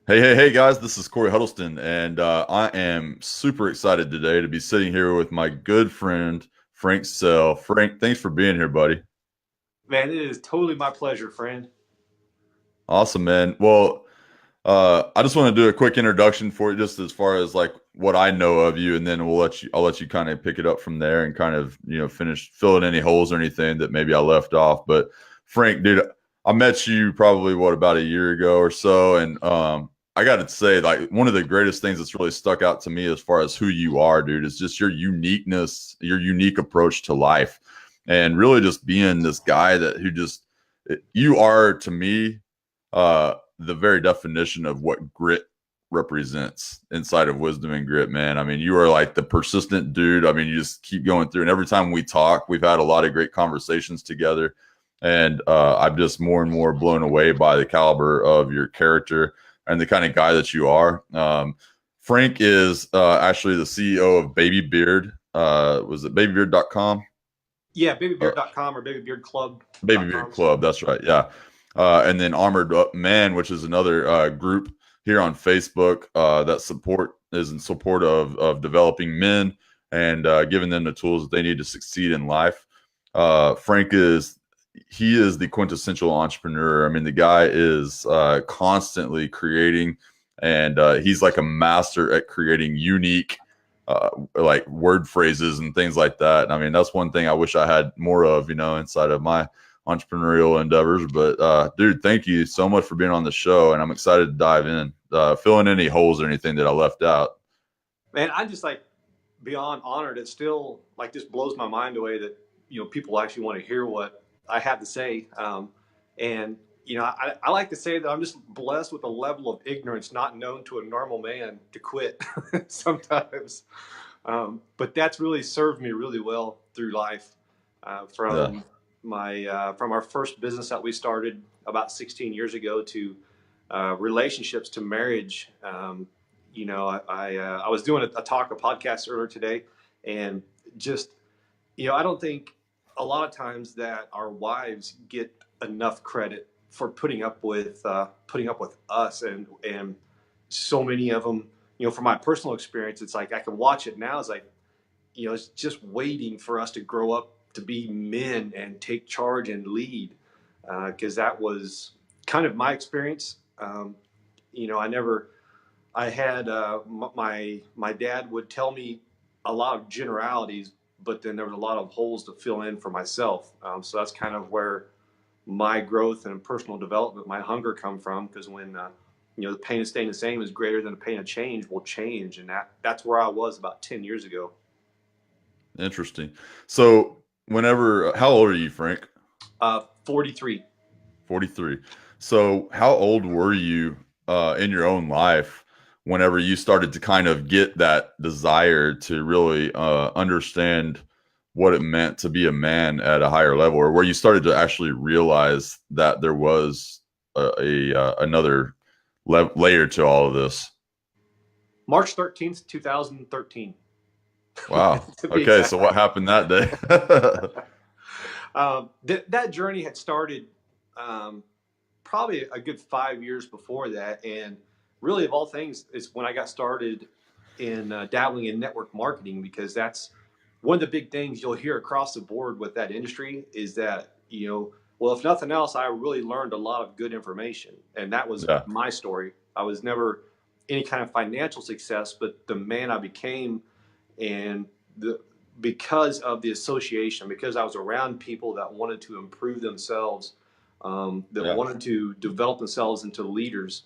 Hey, guys, this is Cory HUDDLESTON, and I am super excited today to be sitting here with my good friend, Frank Sell. Frank, thanks for being here, buddy. Man, it is totally my pleasure, friend. Awesome, man. Well, I just want to do a quick introduction for you, just as far as like what I know of you, and then I'll let you kind of pick it up from there and kind of, finish filling any holes or anything that maybe I left off. But Frank, dude, I met you probably about a year ago or so, and I got to say, like one of the greatest things that's really stuck out to me as far as who you are, dude, is just your uniqueness, your unique approach to life, and really just being this guy that who just you are to me the very definition of what grit represents inside of wisdom and grit, man. I mean, you are like the persistent dude. I mean, you just keep going through, and every time we talk, we've had a lot of great conversations together, and I'm just more and more blown away by the caliber of your character and the kind of guy that you are. Frank is actually the CEO of Baby Beard. Was it babybeard.com? Yeah, Uh, babybeard.com or Baby Beard babybeardclub.com. Club. That's right. Yeah. And then Armored Up Man, which is another group here on Facebook that support is in support of developing men and giving them the tools that they need to succeed in life. Frank is he is the quintessential entrepreneur. I mean, the guy is constantly creating, and he's like a master at creating unique like word phrases and things like that. I mean, that's one thing I wish I had more of, inside of my entrepreneurial endeavors. But dude, thank you so much for being on the show, and I'm excited to dive in, fill in any holes or anything that I left out. Man, I just like beyond honored. It still like just blows my mind away that people actually want to hear what I have to say. And I like to say that I'm just blessed with a level of ignorance not known to a normal man to quit sometimes. But that's really served me really well through life. Yeah, From our first business that we started about 16 years ago to relationships to marriage. I was doing a podcast earlier today, and just I don't think a lot of times that our wives get enough credit for putting up with us, and so many of them. From my personal experience, it's like I can watch it now. It's like it's just waiting for us to grow up to be men and take charge and lead, because that was kind of my experience. I never, I had my dad would tell me a lot of generalities, but then there was a lot of holes to fill in for myself. So that's kind of where my growth and personal development, my hunger come from. Because when the pain of staying the same is greater than the pain of change, will change, and that's where I was about 10 years ago. interesting. So, how old are you, Frank? 43. 43. So, how old were you in your own life whenever you started to kind of get that desire to really understand what it meant to be a man at a higher level, or where you started to actually realize that there was another layer to all of this? March 13th, 2013, Wow. to be Okay. So, exact. what happened that day? That journey had started probably a good 5 years before that. And really, of all things, it's when I got started in dabbling in network marketing, because that's one of the big things you'll hear across the board with that industry is that, well, if nothing else, I really learned a lot of good information. And that was Yeah. my story. I was never any kind of financial success, but the man I became, and the because of the association, because I was around people that wanted to improve themselves, that Yeah. wanted to develop themselves into leaders,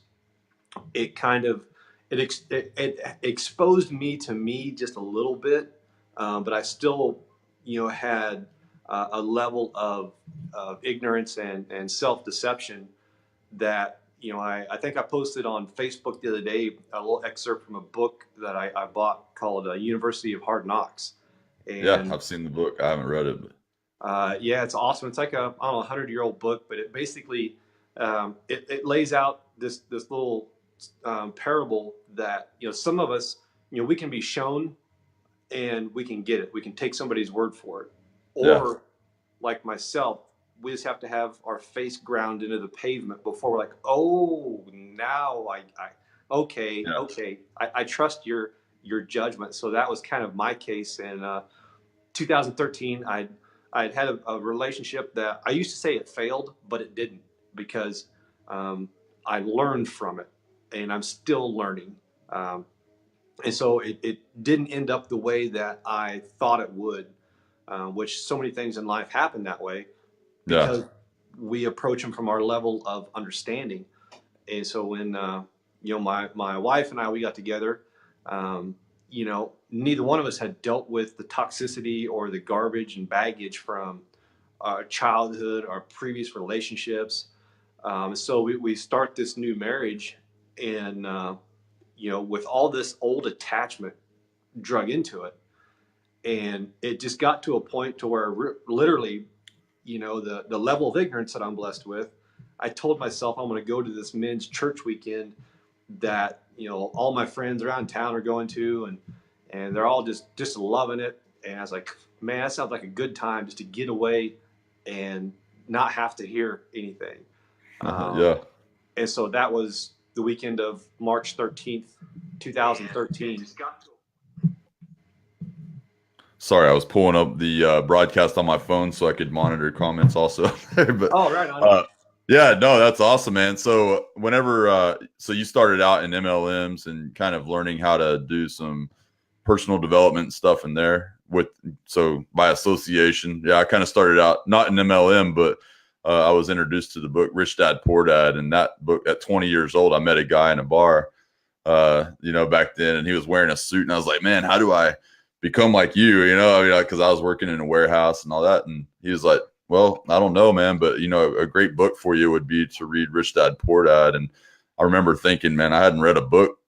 it kind of it exposed me to me just a little bit, but I still had a level of ignorance and self deception that I think I posted on Facebook the other day a little excerpt from a book that I bought called University of Hard Knocks. Yeah. And I've seen the book. I haven't read it, but yeah, it's awesome. It's like a I don't know 100-year-old book, but it basically it lays out this little parable that some of us we can be shown and we can get it. We can take somebody's word for it, yeah. or like myself, we just have to have our face ground into the pavement before we're like, oh, now okay, Yeah. okay, I trust your judgment. So that was kind of my case. And 2013, I'd had a relationship that I used to say it failed, but it didn't, because um, I learned from it, and I'm still learning. Um, and so it didn't end up the way that I thought it would, which so many things in life happen that way Yeah. because we approach them from our level of understanding. And so when my wife and I, we got together, um, neither one of us had dealt with the toxicity or the garbage and baggage from our childhood, our previous relationships. So we start this new marriage, and with all this old attachment drug into it, and it just got to a point to where literally, the level of ignorance that I'm blessed with, I told myself I'm going to go to this men's church weekend that all my friends around town are going to, and they're all just loving it. And I was like, man, that sounds like a good time just to get away and not have to hear anything. Um, Yeah. and so that was the weekend of March 13th, 2013. Sorry, I was pulling up the broadcast on my phone so I could monitor comments also. But Oh, right on. uh, yeah, no, that's awesome, man. So whenever, so you started out in MLMs and kind of learning how to do some personal development stuff in there so by association. Yeah, I kind of started out not in MLM, but I was introduced to the book Rich Dad Poor Dad, and that book at 20 years old, I met a guy in a bar, back then, and he was wearing a suit, and I was like, man, how do I become like you? Because I was working in a warehouse and all that, and he was like, well, I don't know, man, but a great book for you would be to read Rich Dad Poor Dad. And I remember thinking, man, I hadn't read a book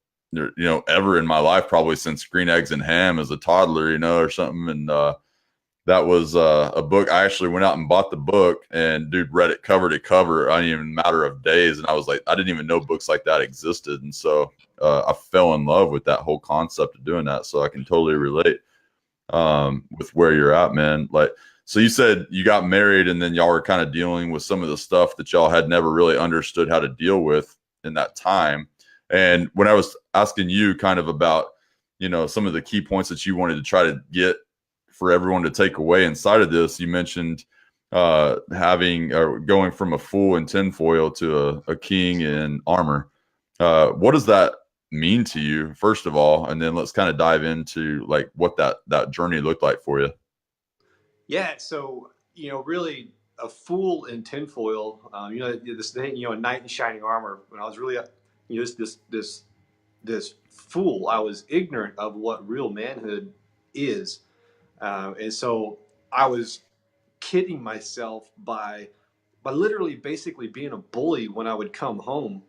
ever in my life, probably since Green Eggs and Ham as a toddler, or something. And that was a book. I actually went out and bought the book, and dude, read it cover to cover in even a matter of days. And I was like, I didn't even know books like that existed. And so I fell in love with that whole concept of doing that. So I can totally relate with where you're at, man. Like, so you said you got married, and then y'all were kind of dealing with some of the stuff that y'all had never really understood how to deal with in that time. And when I was asking you kind of about, some of the key points that you wanted to try to get for everyone to take away inside of this, you mentioned having or going from a fool in tinfoil to a king in armor. What does that mean to you, first of all? And then let's kind of dive into like what that journey looked like for you. Yeah. So, really a fool in tinfoil, this thing, a knight in shining armor. When I was really, this fool, I was ignorant of what real manhood is. And so I was kidding myself by literally basically being a bully when I would come home,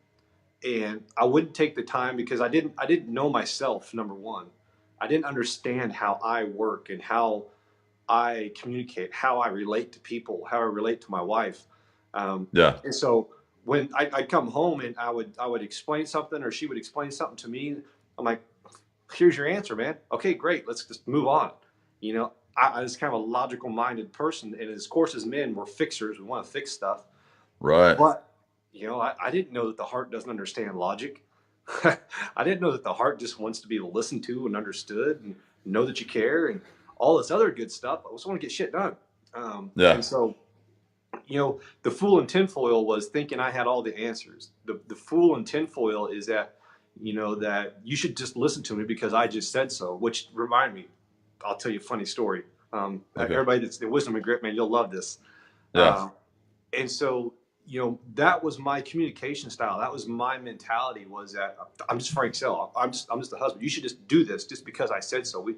and I wouldn't take the time because I didn't know myself. Number one, I didn't understand how I work and how I communicate, how I relate to people, how I relate to my wife. Yeah. And so when I'd come home and I would explain something, or she would explain something to me, I'm like, here's your answer, man. Okay, great. Let's just move on. I was kind of a logical minded person. And of course, as men, we're fixers. We want to fix stuff. Right. But, I didn't know that the heart doesn't understand logic. I didn't know that the heart just wants to be listened to and understood and know that you care and all this other good stuff. I just want to get shit done. Yeah. And so, the fool in tinfoil was thinking I had all the answers. The fool in tinfoil is that, that you should just listen to me because I just said so, which remind me, I'll tell you a funny story. Okay. Everybody that's the wisdom and grit, man, you'll love this. Yeah. And so, that was my communication style. That was my mentality, was that I'm just Frank Sell. I'm just the husband. You should just do this just because I said so. We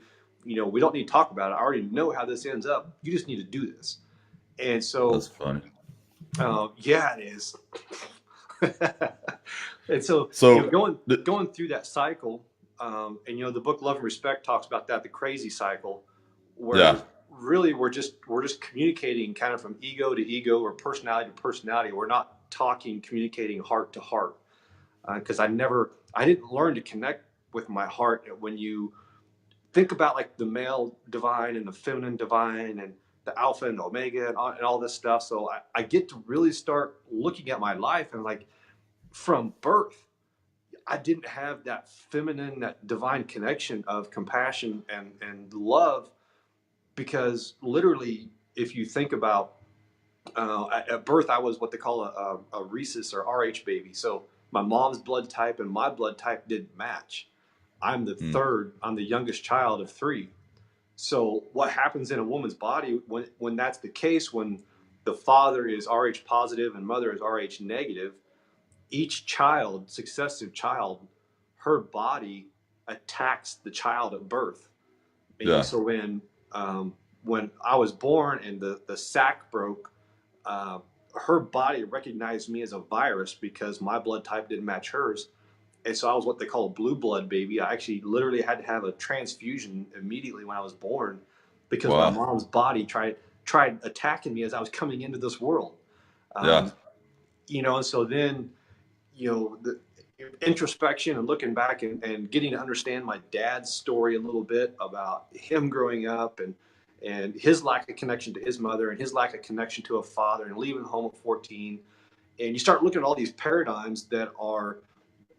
don't need to talk about it. I already know how this ends up. You just need to do this. And so, That's funny. yeah, it is. And so, So going through that cycle, and the book Love and Respect talks about that, the crazy cycle, where yeah. really we're just communicating kind of from ego to ego or personality to personality. We're not communicating heart to heart, because I didn't learn to connect with my heart. When you think about like the male divine and the feminine divine and the alpha and the omega and all this stuff. So I get to really start looking at my life, and like from birth, I didn't have that feminine, that divine connection of compassion and love, because literally, if you think about at birth, I was what they call a rhesus or RH baby. So my mom's blood type and my blood type didn't match. I'm the Mm. third. I'm the youngest child of three. So what happens in a woman's body when that's the case, when the father is RH positive and mother is RH negative, each child, successive child, her body attacks the child at birth. And Yeah. so when I was born and the sac broke, her body recognized me as a virus because my blood type didn't match hers. And so I was what they call a blue blood baby. I actually literally had to have a transfusion immediately when I was born because my Wow. mom's body tried attacking me as I was coming into this world. Yeah. Um, and so then, the introspection and looking back and getting to understand my dad's story a little bit about him growing up and his lack of connection to his mother and his lack of connection to a father and leaving home at 14. And you start looking at all these paradigms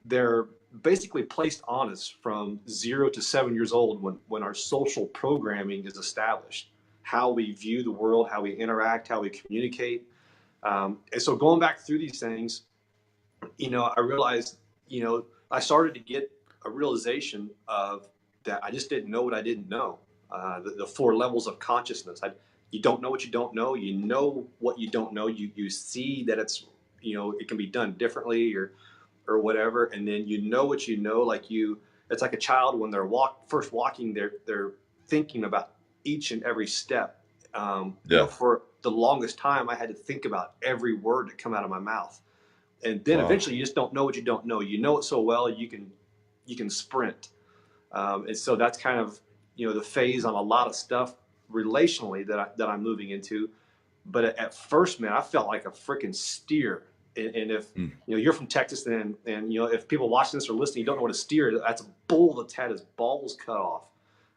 they're basically placed on us from 0 to 7 years old when our social programming is established, how we view the world, how we interact, how we communicate. And so going back through these things, I realized, I started to get a realization of that I just didn't know what I didn't know. The four levels of consciousness. You don't know what you don't know. You know what you don't know. You see that it's, it can be done differently or whatever, and then you know what you know. It's like a child when they're first walking, they're thinking about each and every step. Yeah. For the longest time, I had to think about every word that come out of my mouth, and then Wow. eventually you just don't know what you don't know. You know it so well you can sprint. And so that's kind of the phase on a lot of stuff relationally that I'm moving into. But at first, man, I felt like a freaking steer. And if Mm. you're from Texas, and if people watching this or listening, you don't know what a steer is, that's a bull that's had his balls cut off.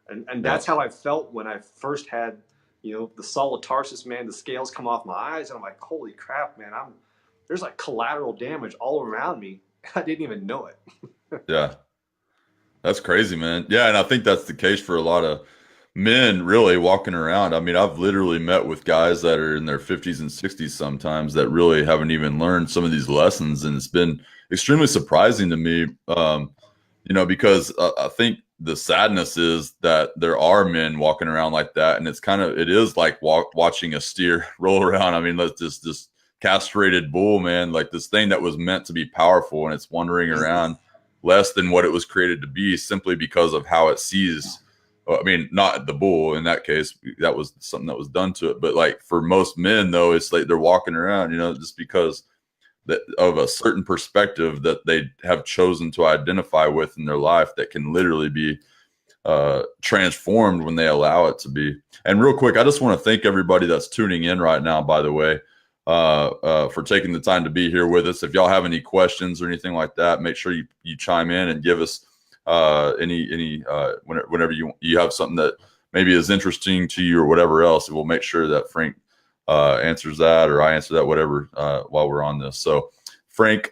And Yeah. that's how I felt when I first had the solid tarsus, man, the scales come off my eyes, and I'm like, holy crap, man, there's like collateral damage all around me. I didn't even know it. Yeah. That's crazy, man. Yeah, and I think that's the case for a lot of men really walking around. I mean, I've literally met with guys that are in their 50s and 60s sometimes that really haven't even learned some of these lessons, and it's been extremely surprising to me. Because I think the sadness is that there are men walking around like that, and it is like watching a steer roll around. I mean, let's this castrated bull, man, like this thing that was meant to be powerful, and it's wandering around less than what it was created to be simply because of how it sees. I mean, not the bull in that case, that was something that was done to it. But like for most men, though, it's like they're walking around, just because of a certain perspective that they have chosen to identify with in their life that can literally be transformed when they allow it to be. And real quick, I just want to thank everybody that's tuning in right now, by the way, for taking the time to be here with us. If y'all have any questions or anything like that, make sure you chime in and give us whenever you have something that maybe is interesting to you or whatever else. We'll make sure that Frank answers that, or I answer that, whatever, while we're on this. So Frank,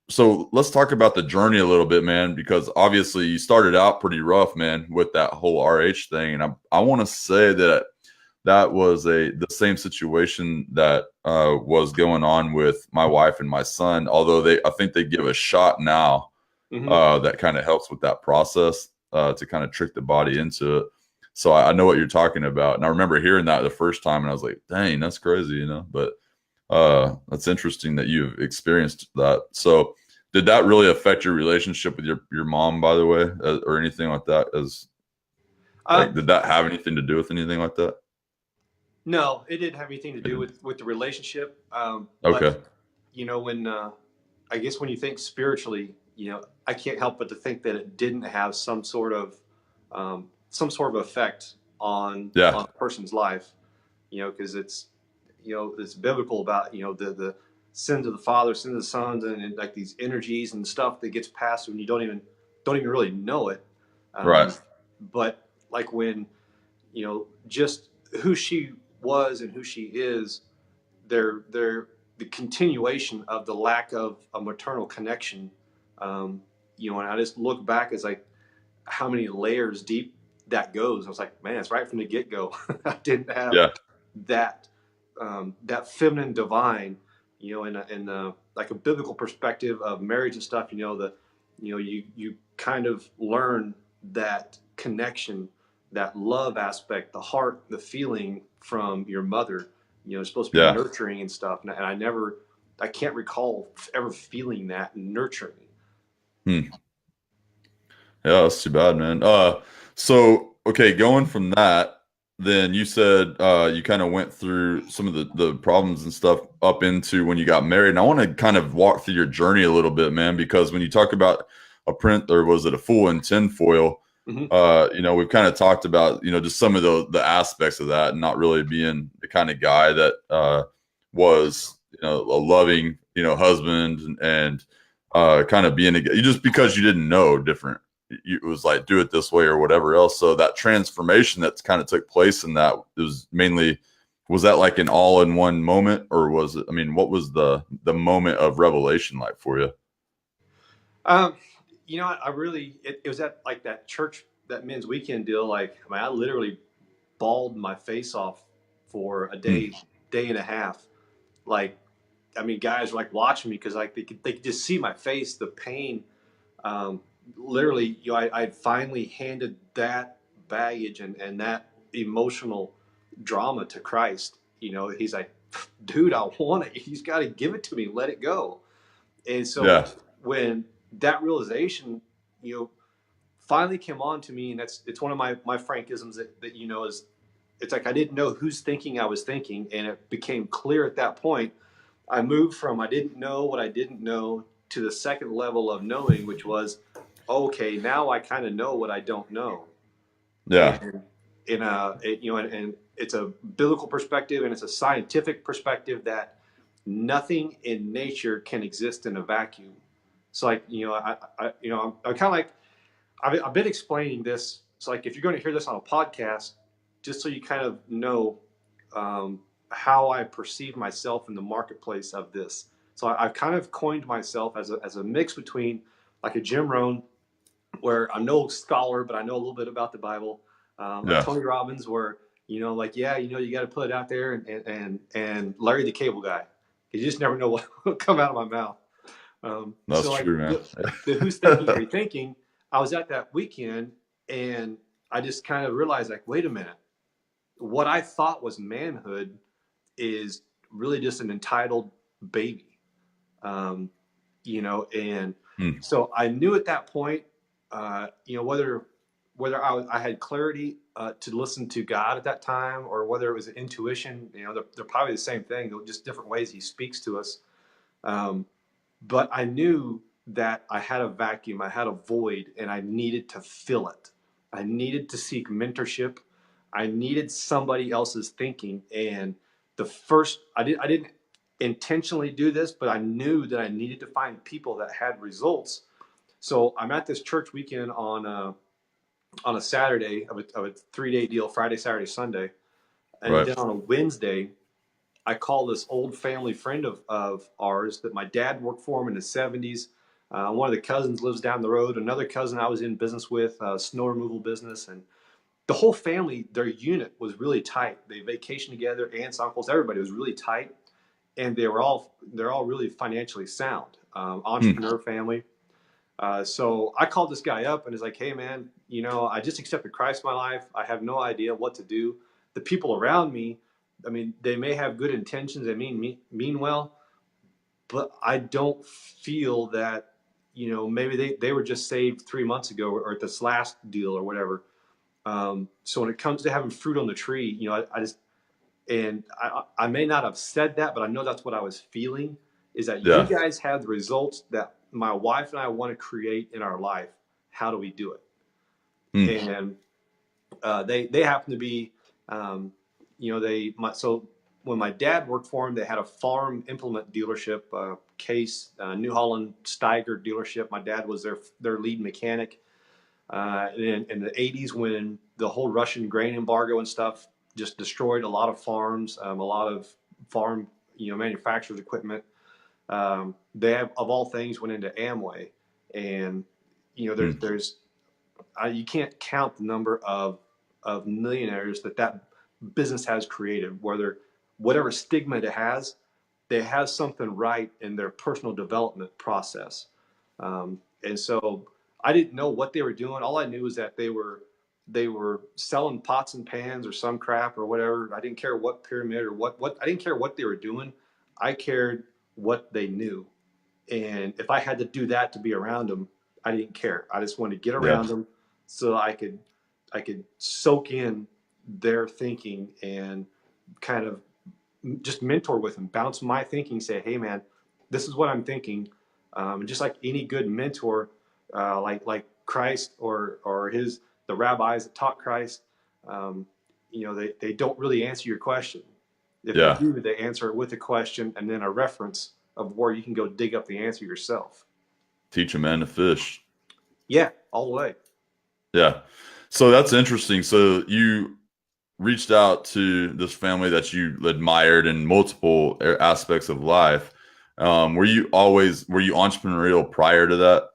so let's talk about the journey a little bit, man, because obviously you started out pretty rough, man, with that whole RH thing. And I want to say that was the same situation that was going on with my wife and my son, although I think they give a shot now that kind of helps with that process to kind of trick the body into it. So I know what you're talking about. And I remember hearing that the first time and I was like, dang, that's crazy, But that's interesting that you've experienced that. So did that really affect your relationship with your mom, by the way, or anything like that? Did that have anything to do with anything like that? No, it didn't have anything to do with the relationship. Okay. But when I guess when you think spiritually, I can't help but to think that it didn't have some sort of effect on a person's life. Because it's biblical about the sins of the father, sins of the sons, and like these energies and stuff that gets passed when you don't even really know it. Right. But like when just who she was and who she is, they're the continuation of the lack of a maternal connection You know, and I just look back as like how many layers deep that goes. I was like, man, it's right from the get go. I didn't have Yeah. that that feminine divine, you know, in like a biblical perspective of marriage and stuff. You know, you kind of learn that connection, that love aspect, the heart, the feeling from your mother. You know, it's supposed to be Yeah. nurturing and stuff. And I can't recall ever feeling that nurturing. Hmm. Yeah, that's too bad, man. So okay, going from that, then you said you kind of went through some of the problems and stuff up into when you got married. And I want to kind of walk through your journey a little bit, man, because when you talk about a print, or was it a fool in tinfoil? Mm-hmm. You know, we've kind of talked about, you know, just some of the aspects of that, and not really being the kind of guy that was, you know, a loving, you know, husband, and kind of being just because you didn't know different, it was like do it this way or whatever else. So that transformation that's kind of took place in that, was mainly, was that like an all in one moment, or was it, I mean, what was the moment of revelation like for you? Um, you know, I really, it was at like that church, that men's weekend deal. Like, I mean, I literally bawled my face off for a Hmm. day and a half. Like, I mean, guys were like watching me because like they could just see my face, the pain. Um, Literally, you know, I had finally handed that baggage and that emotional drama to Christ. You know, he's like, dude, I want it. He's got to give it to me. Let it go. And so Yeah. when that realization, you know, finally came on to me, and it's one of my frankisms that you know is, it's like I didn't know whose thinking I was thinking, and it became clear at that point. I moved from I didn't know what I didn't know to the second level of knowing, which was okay. Now I kind of know what I don't know, Yeah. and you know, and it's a biblical perspective and it's a scientific perspective that nothing in nature can exist in a vacuum. So like, you know, you know, I'm kind of like, I've been explaining this. So like, if you're going to hear this on a podcast, just so you kind of know how I perceive myself in the marketplace of this. So I've kind of coined myself as a mix between like a Jim Rohn, where I'm no scholar, but I know a little bit about the Bible. A Yeah. Tony Robbins, where you know, like, yeah, you know, you got to put it out there, and Larry the Cable Guy. You just never know what will come out of my mouth. That's So like true, man. the who's thinking are you thinking? I was at that weekend, and I just kind of realized like, wait a minute, what I thought was manhood is really just an entitled baby. Um, you know, and Hmm. so I knew at that point, you know, whether I had clarity to listen to God at that time, or whether it was an intuition. You know, they're probably the same thing, just different ways He speaks to us. Um, but I knew that I had a vacuum, I had a void, and I needed to fill it. I needed to seek mentorship. I needed somebody else's thinking. And the first, I didn't intentionally do this, but I knew that I needed to find people that had results. So I'm at this church weekend on a Saturday of a 3 day deal, Friday, Saturday, Sunday. And Right. then on a Wednesday, I call this old family friend of ours that my dad worked for him in the 70s. One of the cousins lives down the road. Another cousin I was in business with, snow removal business. And the whole family, their unit was really tight. They vacationed together, aunts, uncles, everybody was really tight. And they're all really financially sound, Hmm. entrepreneur family. So I called this guy up and is like, hey man, you know, I just accepted Christ in my life. I have no idea what to do. The people around me, I mean, they may have good intentions. They mean well, but I don't feel that, you know, maybe they were just saved 3 months ago, or at this last deal or whatever. So when it comes to having fruit on the tree, you know, I just, and I may not have said that, but I know that's what I was feeling, is that you Yeah. guys have the results that my wife and I want to create in our life. How do we do it? Hmm. And they happen to be, you know, so when my dad worked for him, they had a farm implement dealership, Case, New Holland Steiger dealership. My dad was their lead mechanic. In the 80s, when the whole Russian grain embargo and stuff just destroyed a lot of farms, a lot of farm, you know, manufacturers equipment. They have, of all things, went into Amway, And Mm. there's you can't count the number of millionaires that business has created. Whether whatever stigma it has, they have something right in their personal development process. And so I didn't know what they were doing. All I knew was that they were selling pots and pans or some crap or whatever. I didn't care what pyramid or what I didn't care what they were doing. I cared what they knew. And if I had to do that to be around them, I didn't care. I just wanted to get Yeah. around them so I could soak in their thinking and kind of just mentor with them, bounce my thinking, say, hey man, this is what I'm thinking. And just like any good mentor, like Christ or the rabbis that taught Christ, um, they don't really answer your question. If they Yeah. do, they answer it with a question and then a reference of where you can go dig up the answer yourself. Teach a man to fish. Yeah, all the way. Yeah. So that's interesting. So you reached out to this family that you admired in multiple aspects of life. Were you entrepreneurial prior to that?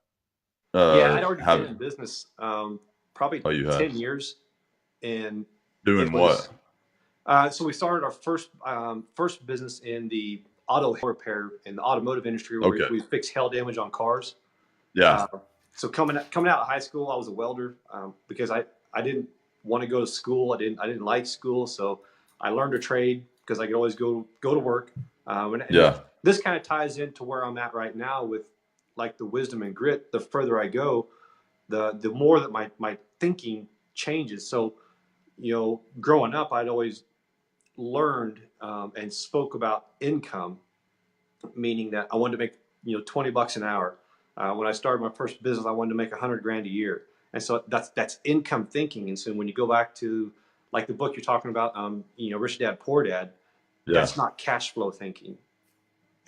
Yeah, I'd already been Have in business probably Oh, you had 10 years. And doing it what? was, so we started our first business in the auto repair in the automotive industry where Okay. we fix hail damage on cars. Yeah. Uh, so coming out of high school, I was a welder because I didn't want to go to school. I didn't like school, so I learned a trade because I could always go to work. And Yeah. this kind of ties into where I'm at right now with like the wisdom and grit. The further I go, the more that my thinking changes. So growing up, I'd always learned and spoke about income, meaning that I wanted to make $20 an hour. When I started my first business, I wanted to make 100 grand a year, and so that's income thinking. And so when you go back to like the book you're talking about, Rich Dad Poor Dad, Yeah. that's not cash flow thinking.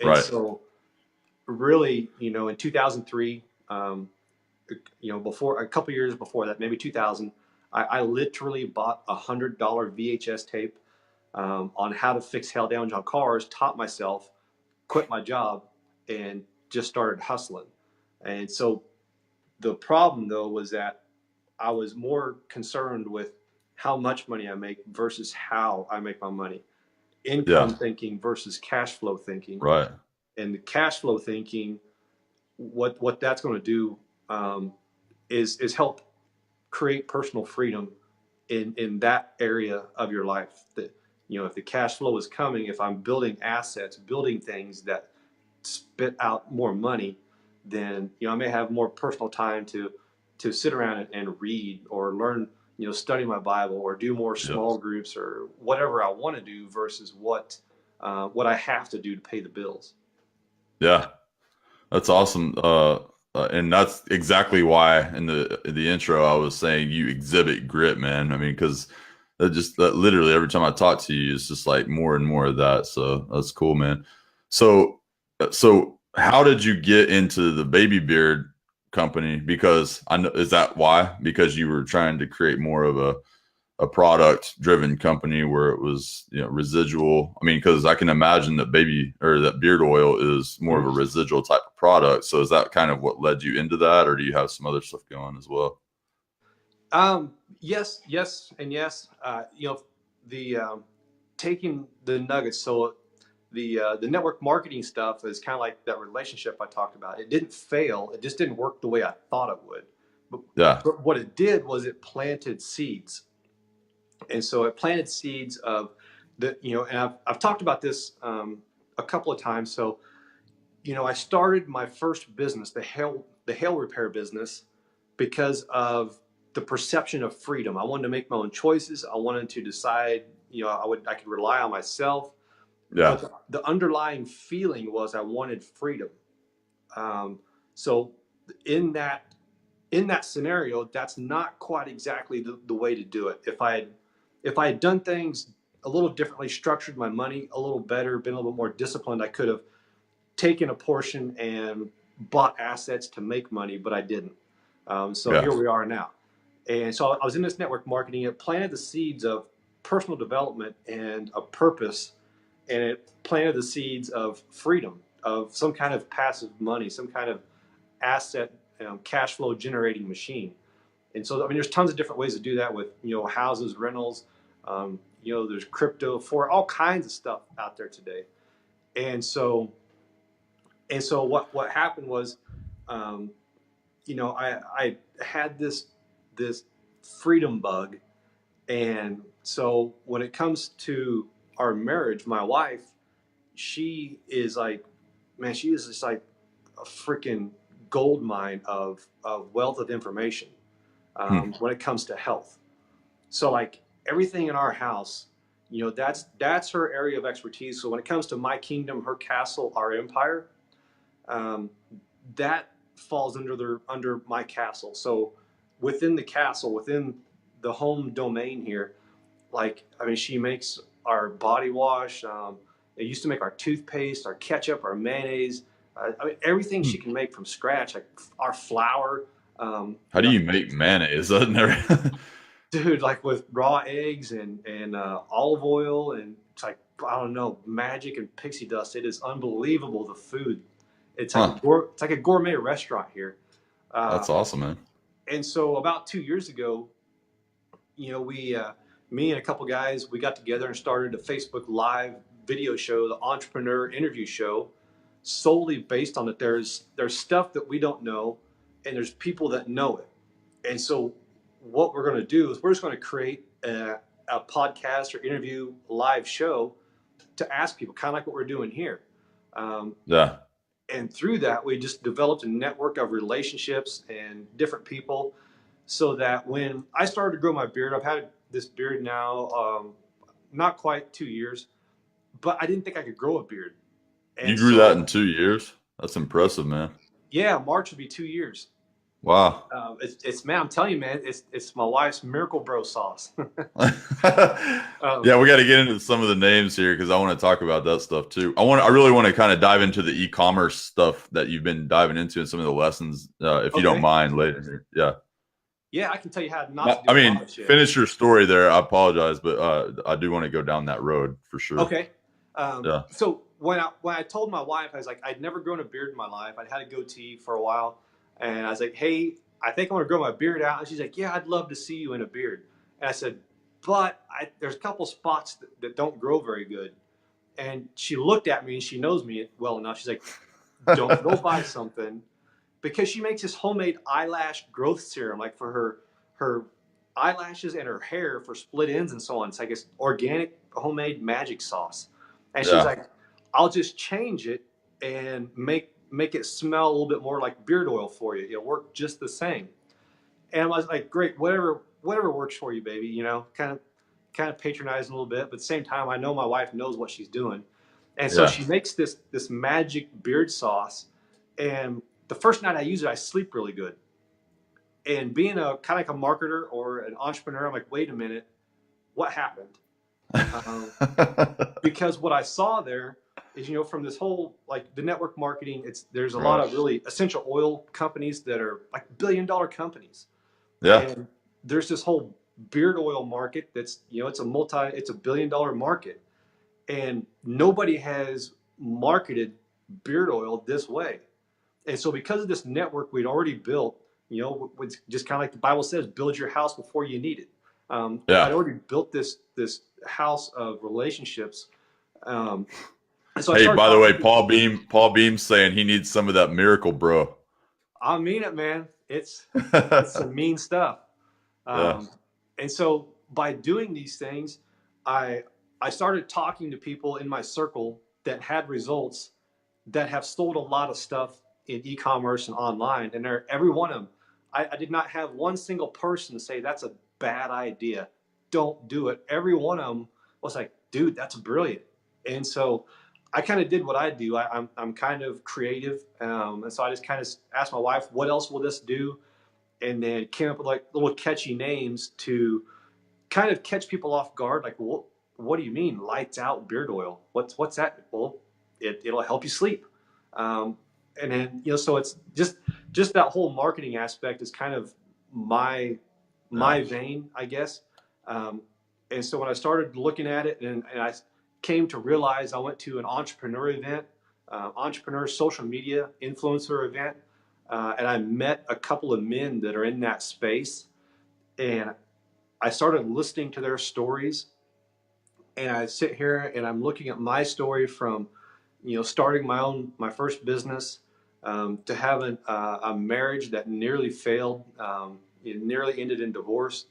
And Right. so really, in 2003, before a couple years before that, maybe 2000, I literally bought $100 VHS tape on how to fix hail damage on cars, taught myself, quit my job, and just started hustling. And so the problem though was that I was more concerned with how much money I make versus how I make my money. Yeah. Income thinking versus cash flow thinking. Right. And the cash flow thinking, what that's going to do is help create personal freedom in that area of your life. That if the cash flow is coming, if I'm building assets, building things that spit out more money, then I may have more personal time to sit around and read or learn, study my Bible or do more Yeah. small groups or whatever I want to do versus what I have to do to pay the bills. Yeah. That's awesome. And that's exactly why in the intro I was saying you exhibit grit, man. I mean, because that literally every time I talk to you, it's just like more and more of that. So that's cool, man. So so how did you get into the baby beard company? Because I know, is that why? Because you were trying to create more of a product driven company where it was residual. I mean, because I can imagine that that beard oil is more of a residual type of product. So is that kind of what led you into that, or do you have some other stuff going as well? Yes, and yes. The taking the nuggets. So the network marketing stuff is kind of like that relationship I talked about. It didn't fail. It just didn't work the way I thought it would. But, Yeah. but what it did was it planted seeds. And so it planted seeds of and I've talked about this a couple of times. So, I started my first business, the hail repair business, because of the perception of freedom. I wanted to make my own choices. I wanted to decide, I could rely on myself. Yeah. But the underlying feeling was I wanted freedom. So in that scenario, that's not quite exactly the way to do it. If I had done things a little differently, structured my money a little better, been a little bit more disciplined, I could have taken a portion and bought assets to make money, but I didn't. So Yeah. here we are now. And so I was in this network marketing. It planted the seeds of personal development and a purpose, and it planted the seeds of freedom, of some kind of passive money, some kind of asset cash flow generating machine. And so, I mean, there's tons of different ways to do that with, houses, rentals, there's crypto, for all kinds of stuff out there today. And so, what happened was, I had this freedom bug. And so when it comes to our marriage, my wife, she is like, man, she is just like a freaking gold mine of wealth of information when it comes to health. So like everything in our house, that's her area of expertise. So when it comes to my kingdom, her castle, our empire, that falls under my castle. So within the castle, within the home domain here, like, I mean, she makes our body wash. They used to make our toothpaste, our ketchup, our mayonnaise. I mean, everything she can make from scratch, like our flour. How do you make mayonnaise? I've never. Dude, like with raw eggs and olive oil, and it's like, I don't know, magic and pixie dust. It is unbelievable, the food. It's like it's like a gourmet restaurant here. That's awesome, man. And so about 2 years ago, we, me and a couple guys, we got together and started a Facebook Live video show, the Entrepreneur Interview Show, solely based on that. There's stuff that we don't know, and there's people that know it. And so what we're going to do is we're just going to create a podcast or interview live show to ask people, kind of like what we're doing here. Yeah. And through that, we just developed a network of relationships and different people, so that when I started to grow my beard, I've had this beard now, not quite 2 years, but I didn't think I could grow a beard. And you grew that in 2 years? That's impressive, man. Yeah, March would be 2 years. Wow. It's man, I'm telling you, man, it's my wife's Miracle Bro sauce. Yeah, we got to get into some of the names here because I want to talk about that stuff too. I really want to kind of dive into the e-commerce stuff that you've been diving into and some of the lessons, if you don't mind, later here. Yeah. Yeah, I can tell you how not to do finish your story there. I apologize, but I do want to go down that road for sure. Okay. Yeah. So when I told my wife, I was like, I'd never grown a beard in my life. I'd had a goatee for a while. And I was like, hey, I think I want to grow my beard out. And she's like, yeah, I'd love to see you in a beard. And I said, but there's a couple spots that don't grow very good. And she looked at me, and she knows me well enough. She's like, don't go buy something, because she makes this homemade eyelash growth serum, like for her eyelashes and her hair for split ends and so on. It's like this organic homemade magic sauce. And she's like, I'll just change it and make it smell a little bit more like beard oil for you. It'll work just the same. And I was like, great, whatever works for you, baby. Kind of patronizing a little bit, but at the same time, I know my wife knows what she's doing. And so she makes this magic beard sauce. And the first night I use it, I sleep really good. And being a kind of like a marketer or an entrepreneur, I'm like, wait a minute, what happened? Because what I saw there is, from this whole, like the network marketing, there's a lot of really essential oil companies that are like $1 billion companies. Yeah. And there's this whole beard oil market that's, it's a $1 billion market. And nobody has marketed beard oil this way. And so because of this network we'd already built, it's just kind of like the Bible says, build your house before you need it. I'd already built this house of relationships. So hey, by the way, Paul Beam's saying he needs some of that Miracle Bro. I mean it, man. It's some mean stuff. And so by doing these things, I started talking to people in my circle that had results, that have sold a lot of stuff in e-commerce and online. And every one of them, I did not have one single person say, that's a bad idea, don't do it. Every one of them was like, dude, that's brilliant. And so I kind of did what I do. I'm kind of creative. And so I just kind of asked my wife, what else will this do? And then came up with like little catchy names to kind of catch people off guard. Like, well, what do you mean lights out beard oil? What's that? Well, it'll help you sleep. And then, so it's just that whole marketing aspect is kind of my vein, I guess. And so when I started looking at it, and I came to realize, I went to an entrepreneur event, entrepreneur social media influencer event. and I met a couple of men that are in that space, and I started listening to their stories. And I sit here and I'm looking at my story from, starting my first business, to having a marriage that nearly failed, it nearly ended in divorce,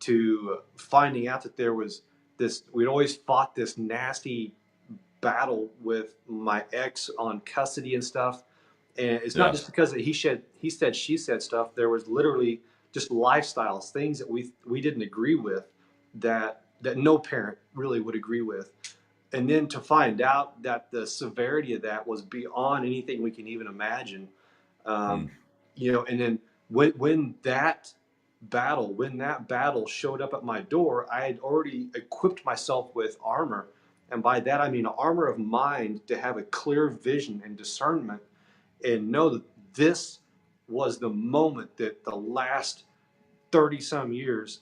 to finding out that there was this. We'd always fought this nasty battle with my ex on custody and stuff. And it's not Yeah. just because he said, she said stuff. There was literally just lifestyles, things that we didn't agree with, that no parent really would agree with. And then to find out that the severity of that was beyond anything we can even imagine. Mm. um, and then when that battle showed up at my door, I had already equipped myself with armor. And by that I mean armor of mind, to have a clear vision and discernment, and know that this was the moment that the last 30 some years,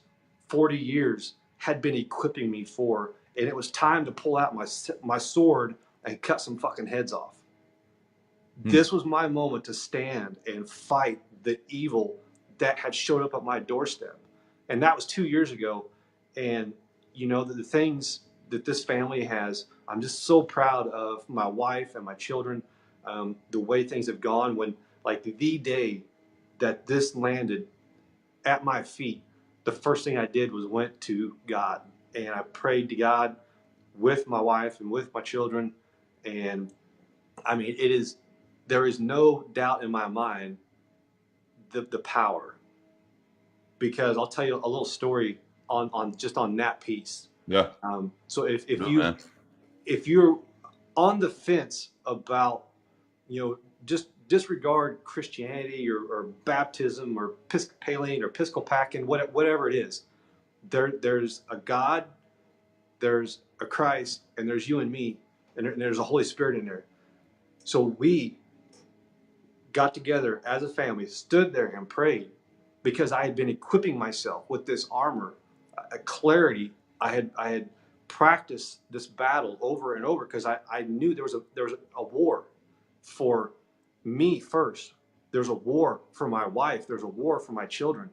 40 years had been equipping me for. And it was time to pull out my sword and cut some fucking heads off. Mm. This was my moment to stand and fight the evil that had showed up at my doorstep. And that was 2 years ago. And the things that this family has, I'm just so proud of my wife and my children, the way things have gone. When, like, the day that this landed at my feet, the first thing I did was went to God, and I prayed to God with my wife and with my children. And I mean, there is no doubt in my mind the power, because I'll tell you a little story on that piece. Yeah. So Do it, man. if you're on the fence about, just disregard Christianity or baptism or Episcopalian or Episcopalian, whatever it is, there's a God, there's a Christ, and there's you and me, and there's a Holy Spirit in there. So we got together as a family, stood there and prayed, because I had been equipping myself with this armor, a clarity. I had practiced this battle over and over, because I knew there was a war for me first. There's a war for my wife. There's a war for my children,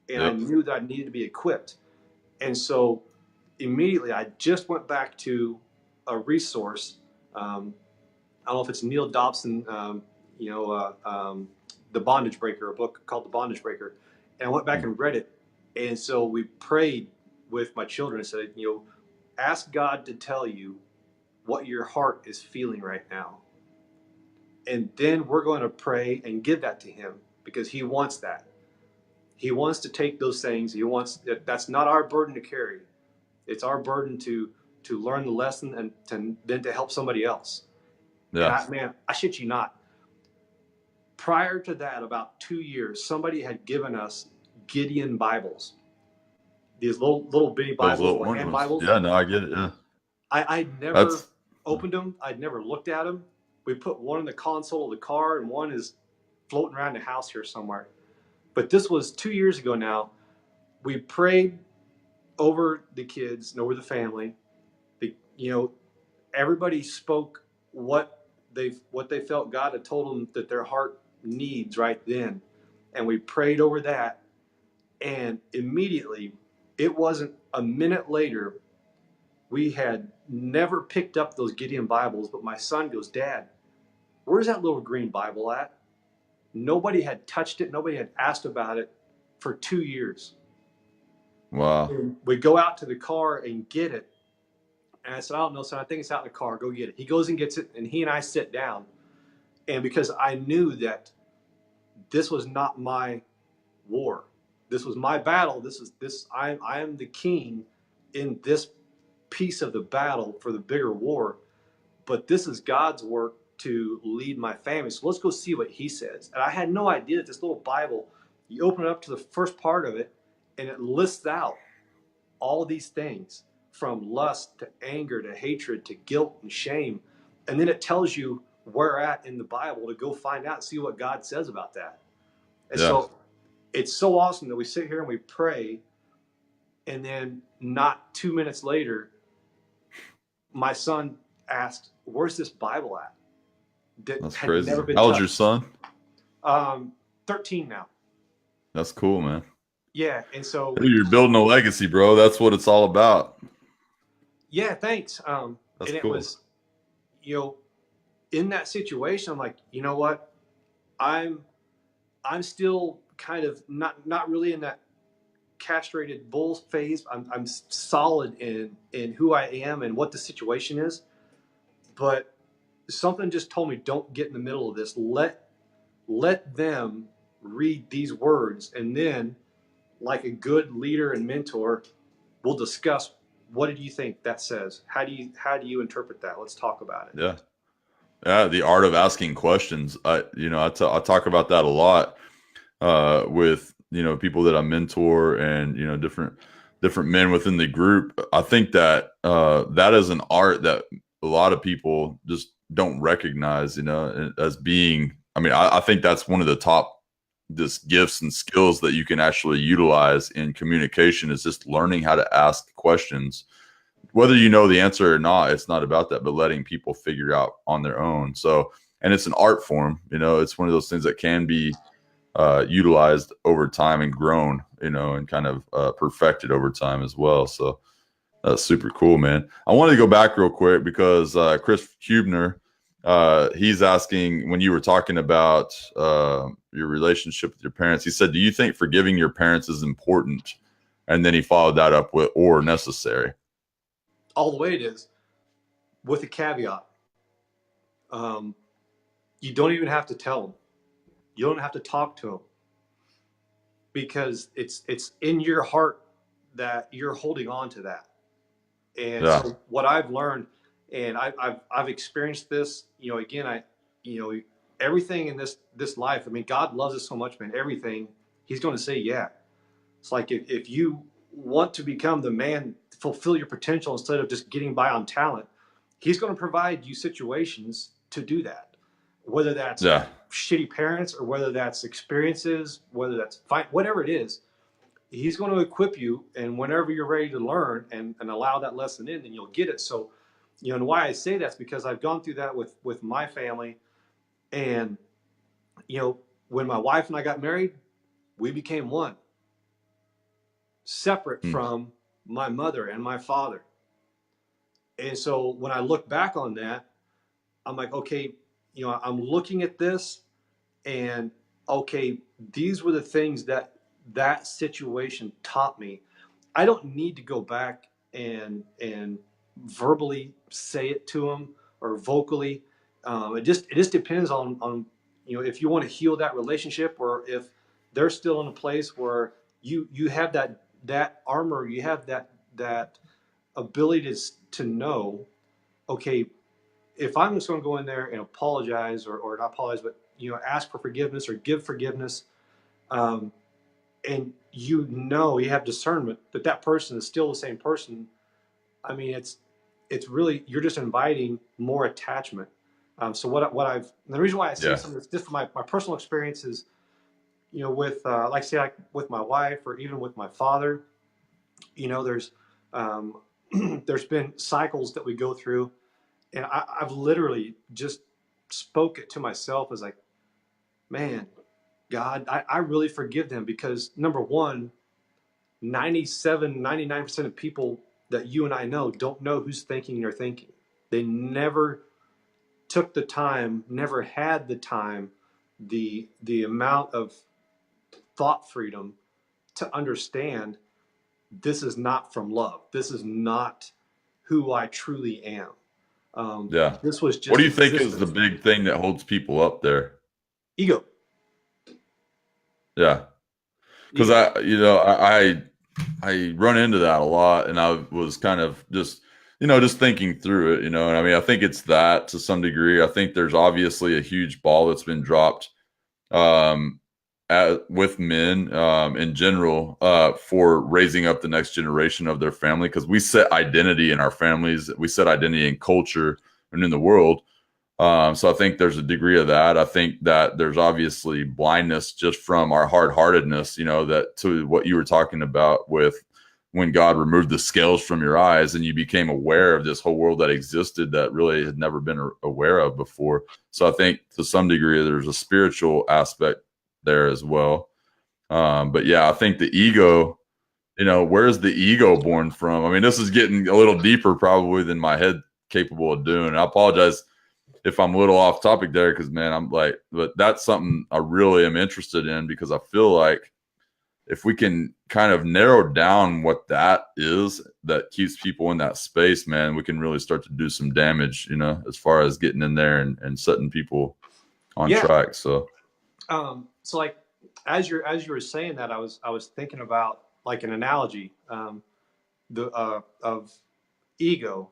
and I Yep. knew that I needed to be equipped. And so immediately I just went back to a resource. I don't know if it's Neil Dobson, The Bondage Breaker, a book called The Bondage Breaker. And I went back and read it. And so we prayed with my children and said, ask God to tell you what your heart is feeling right now. And then we're going to pray and give that to Him, because He wants that. He wants to take those things. That's not our burden to carry. It's our burden to learn the lesson, and then to help somebody else. And Yeah. I shit you not. Prior to that, about 2 years, somebody had given us Gideon Bibles. These little bitty Those Bibles, little like orange hand ones. Bibles. Yeah. No, I get it. Yeah. I'd never That's. opened them. I'd never looked at them. We put one in the console of the car, and one is floating around the house here somewhere. But this was 2 years ago now. We prayed over the kids and over the family. Everybody spoke what they felt God had told them that their heart needs right then, and we prayed over that. And immediately, it wasn't a minute later, we had never picked up those Gideon Bibles, but my son goes, "Dad, where's that little green Bible at?" Nobody had touched it. Nobody had asked about it for 2 years. Wow. And we go out to the car and get it. And I said, "I don't know, son. I think it's out in the car. Go get it." He goes and gets it, and he and I sit down. And because I knew that this was not my war, this was my battle. I am the king in this piece of the battle for the bigger war. But this is God's work to lead my family. So let's go see what He says. And I had no idea that this little Bible, you open it up to the first part of it, and it lists out all these things, from lust to anger to hatred to guilt and shame. And then it tells you where at in the Bible to go find out and see what God says about that. And Yeah. so it's so awesome that we sit here and we pray, and then not 2 minutes later, my son asked, "Where's this Bible at?" That That's had crazy. never been How old's your touched. son? 13 now. That's cool, man. Yeah, and so Hey, you're building a legacy, bro. That's what it's all about. yeah, thanks. That's And it cool. was, you know, in that situation, I'm like, you know what, I'm I'm still kind of not really in that castrated bull phase. I'm solid in who I am and what the situation is, but something just told me don't get in the middle of this. Let them read these words, and then, like a good leader and mentor, we'll discuss what did you think that says. How do you interpret that? Let's talk about it. Yeah. Yeah. The art of asking questions. I talk about that a lot with, people that I mentor and, different men within the group. I think that that is an art that a lot of people just don't recognize, as being, I think that's one of the top just gifts and skills that you can actually utilize in communication is just learning how to ask questions. Whether you know the answer or not, it's not about that, but letting people figure out on their own. So, and it's an art form, it's one of those things that can be utilized over time and grown, and kind of perfected over time as well. So that's super cool, man. I wanted to go back real quick because Chris Hubner, he's asking when you were talking about your relationship with your parents, he said, do you think forgiving your parents is important? And then he followed that up with or necessary. All the way it is, with a caveat. Um, you don't even have to tell them. You don't have to talk to them because it's in your heart that you're holding on to that. And Yeah. so what I've learned, and I've experienced this, again, everything in this life. I mean, God loves us so much, man. Everything, He's going to say, yeah. It's like if you want to become the man, fulfill your potential instead of just getting by on talent, He's going to provide you situations to do that. Whether that's Yeah. shitty parents or whether that's experiences, whether that's whatever it is, He's going to equip you. And whenever you're ready to learn and allow that lesson in, then you'll get it. So, and why I say that's because I've gone through that with my family. And, when my wife and I got married, we became one, separate Hmm. from my mother and my father. And so when I look back on that, I'm like, okay, I'm looking at this and okay, these were the things that situation taught me. I don't need to go back and verbally say it to them or vocally. It just depends on if you want to heal that relationship or if they're still in a place where you have that armor, you have that ability to know, okay, if I'm just going to go in there and apologize or not apologize, but ask for forgiveness or give forgiveness, um, and you have discernment that that person is still the same person. I mean, it's really, you're just inviting more attachment. So the reason why I say Yeah. some of this, just from my personal experiences, with like with my wife or even with my father, there's um, there's been cycles that we go through, and I've literally just spoke it to myself as like, man, God, I really forgive them because number one, 99% of people that you and I know don't know who's thinking they're thinking. They never took the time, never had the time, the amount of thought freedom to understand this is not from love. This is not who I truly am. Yeah. This was What do just you think is the existence. big thing that holds people up there? Ego. Yeah. Because Ego. I run into that a lot, and I was kind of just thinking through it, and I think it's that to some degree. I think there's obviously a huge ball that's been dropped um, with men in general for raising up the next generation of their family, because we set identity in our families, we set identity in culture and in the world. So I think there's a degree of that. I think that there's obviously blindness just from our hard-heartedness, that to what you were talking about with when God removed the scales from your eyes and you became aware of this whole world that existed that really had never been aware of before. So I think to some degree there's a spiritual aspect there as well. But yeah, I think the ego, where's the ego born from? I mean, this is getting a little deeper probably than my head capable of doing. I apologize if I'm a little off topic there, because man, but that's something I really am interested in, because I feel like if we can kind of narrow down what that is that keeps people in that space, man, we can really start to do some damage, as far as getting in there and setting people on track. So like as you were saying that, I was thinking about like an analogy, of ego.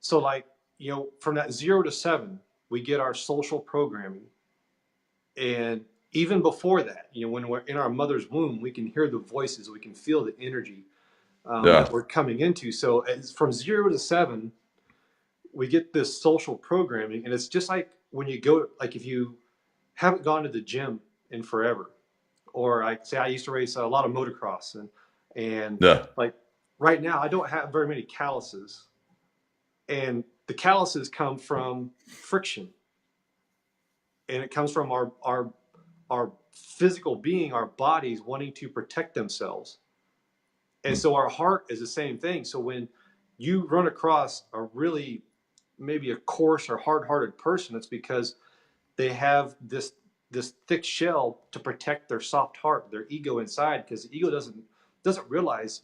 So like, from that 0 to 7, we get our social programming. And even before that, when we're in our mother's womb, we can hear the voices, we can feel the energy that we're coming into. So from 0 to 7, we get this social programming. And it's just like when you go, like if you haven't gone to the gym in forever, or I used to race a lot of motocross, and like right now I don't have very many calluses, and the calluses come from friction, and it comes from our physical being, our bodies wanting to protect themselves. And so our heart is the same thing. So when you run across a really maybe a coarse or hard-hearted person, it's because they have this thick shell to protect their soft heart, their ego inside, because the ego doesn't realize,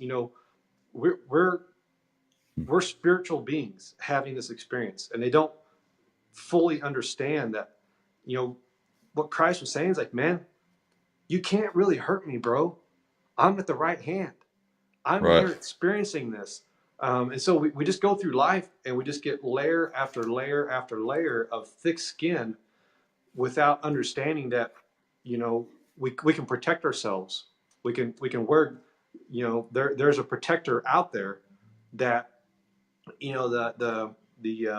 we're spiritual beings having this experience, and they don't fully understand that, what Christ was saying is like, man, you can't really hurt me, bro. I'm at the right hand. I'm here experiencing this. And so we just go through life and we just get layer after layer after layer of thick skin without understanding that, we can protect ourselves. We can wear, there's a protector out there that, the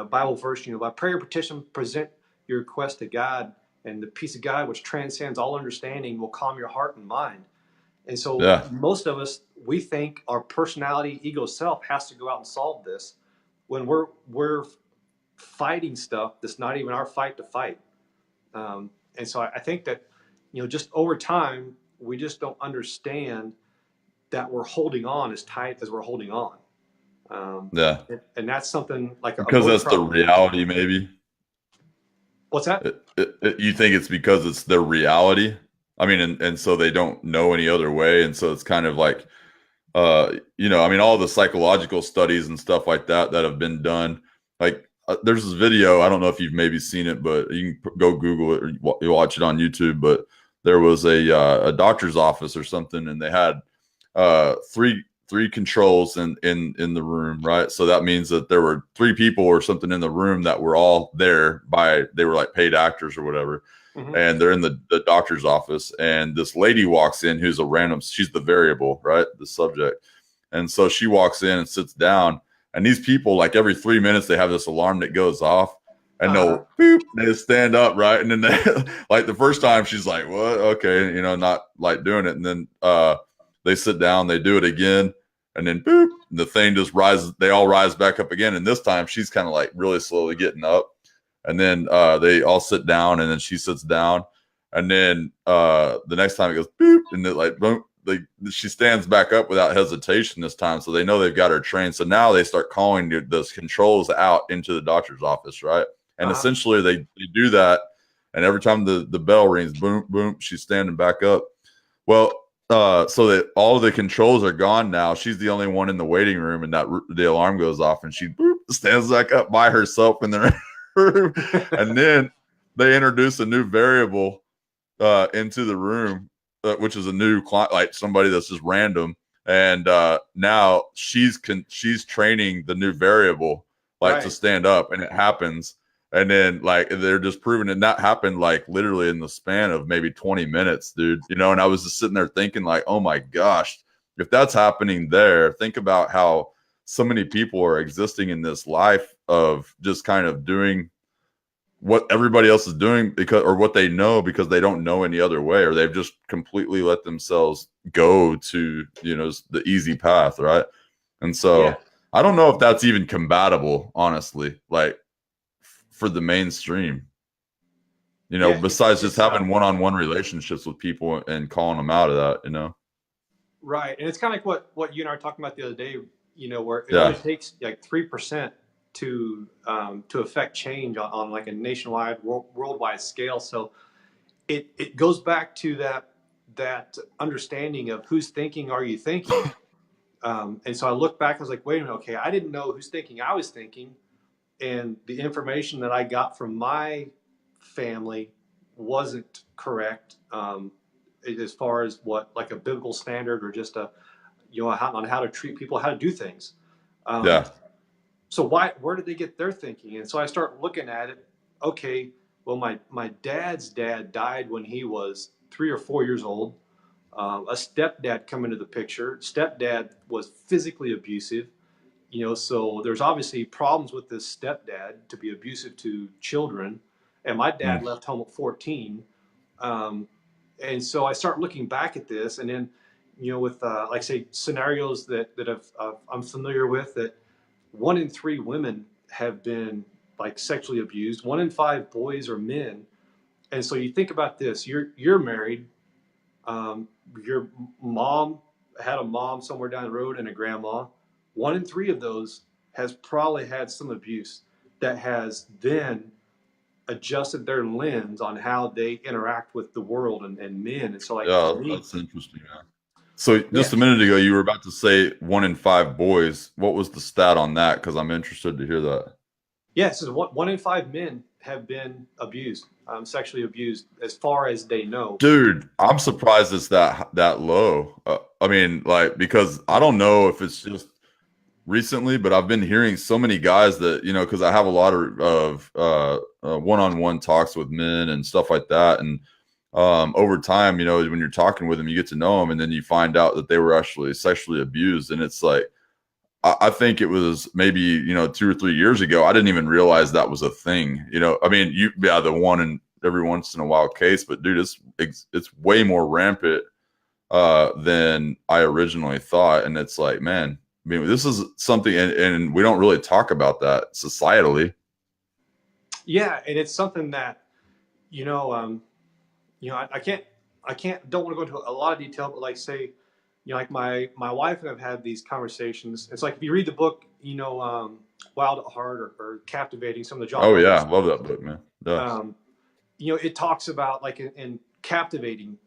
Bible verse, by prayer, petition, present your request to God, and the peace of God, which transcends all understanding, will calm your heart and mind. And so most of us, we think our personality, ego self has to go out and solve this, when we're fighting stuff that's not even our fight to fight. And so I think that, just over time, we just don't understand that we're holding on as tight as we're holding on. And that's something like because that's the reality, maybe. What's that? You think it's because it's their reality? I mean, and so they don't know any other way, and so it's kind of like, I mean, all the psychological studies and stuff like that have been done. Like, there's this video. I don't know if you've maybe seen it, but you can go Google it or you watch it on YouTube. But there was a doctor's office or something, and they had three controls in the room, right? So that means that there were 3 people or something in the room that were all there they were like paid actors or whatever. Mm-hmm. And they're in the doctor's office, and this lady walks in who's she's the variable, right? The subject. And so she walks in and sits down, and these people, like every 3 minutes, they have this alarm that goes off, and they'll boop, they stand up, right? And then they, like the first time she's like, what? Okay. Not like doing it. And then, they sit down, they do it again, and then boop, the thing just rises. They all rise back up again. And this time she's kind of like really slowly getting up. And then they all sit down, and then she sits down. And then the next time it goes boop, and it like boom, she stands back up without hesitation this time. So they know they've got her trained. So now they start calling those controls out into the doctor's office, right? And essentially they do that. And every time the bell rings, boom, boom, she's standing back up. Well, so that all of the controls are gone now. She's the only one in the waiting room, and that the alarm goes off, and she boop, stands back up by herself in the room. And then they introduce a new variable into the room, which is a new client, like somebody that's just random. And now she's training the new variable to stand up, and it happens. And then like they're just proving it. That happened like literally in the span of maybe 20 minutes, dude. And I was just sitting there thinking like, oh my gosh, if that's happening there, think about how so many people are existing in this life of just kind of doing what everybody else is doing because, or what they know because they don't know any other way, or they've just completely let themselves go to, the easy path. Right. And Yeah, so I don't know if that's even compatible, honestly, like for the mainstream, yeah, besides just having one-on-one relationships with people and calling them out of that. right. And it's kind of like what you and I were talking about the other day. Where it only Yeah. takes like 3% to affect change on like a nationwide, worldwide scale. So it goes back to that understanding of whose thinking are you thinking. And so I look back, I was like, wait a minute, okay, I didn't know whose thinking I was thinking, and the information that I got from my family wasn't correct, as far as what like a biblical standard or just on how to treat people, how to do things. Um, Yeah. so where did they get their thinking? And so I start looking at it. Okay, well my dad's dad died when he was 3 or 4 years old. A stepdad come into the picture. Stepdad was physically abusive. So there's obviously problems with this stepdad to be abusive to children. And my dad Mm. left home at 14. Um, and so I start looking back at this, and then, with like say scenarios that I'm familiar with, that 1 in 3 women have been like sexually abused. 1 in 5 boys are men. And so you think about this: you're married. Um, your mom had a mom somewhere down the road and a grandma. 1 in 3 of those has probably had some abuse that has then adjusted their lens on how they interact with the world and men. And so, like for Yeah, me, that's interesting. Yeah. So yeah, just a minute ago, you were about to say 1 in 5 boys. What was the stat on that? Because I'm interested to hear that. yeah. So 1 in 5 men have been abused, sexually abused, as far as they know. Dude, I'm surprised it's that low. I mean, like, because I don't know if it's just recently, but I've been hearing so many guys that, because I have a lot of one-on-one talks with men and stuff like that. And over time, when you're talking with them, you get to know them, and then you find out that they were actually sexually abused. And it's like, I think it was maybe, 2 or 3 years ago. I didn't even realize that was a thing. I mean, the one in every once in a while case, but dude, it's way more rampant than I originally thought. And it's like, man, I mean, this is something, and we don't really talk about that societally. Yeah, and it's something that you know. Don't want to go into a lot of detail, but like say, like my wife and I've had these conversations. It's like if you read the book, Wild at Heart or Captivating, some of the John Oh Maxwell yeah, stuff. love that book, man. Yeah, Um, it talks about like in Captivating,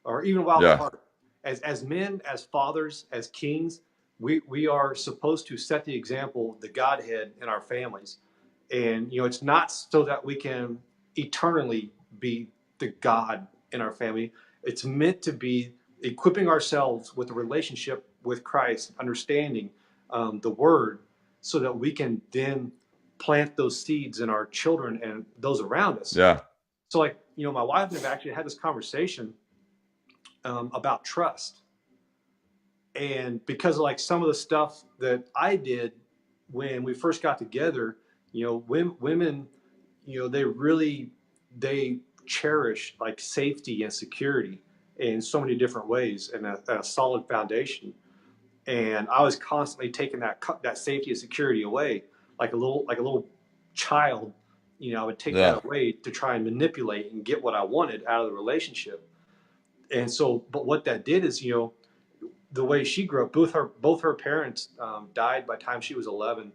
or even Wild at yeah, Heart. As men, as fathers, as kings, we are supposed to set the example, the Godhead in our families, and it's not so that we can eternally be the God in our family. It's meant to be equipping ourselves with a relationship with Christ, understanding the Word, so that we can then plant those seeds in our children and those around us. yeah, So, like, my wife and I have actually had this conversation about trust. And because of like some of the stuff that I did when we first got together, women, they cherish like safety and security in so many different ways, and a solid foundation. And I was constantly taking that safety and security away, like a little child. I would take yeah, that away to try and manipulate and get what I wanted out of the relationship. And so, but what that did is, the way she grew up, both her parents died by the time she was 11,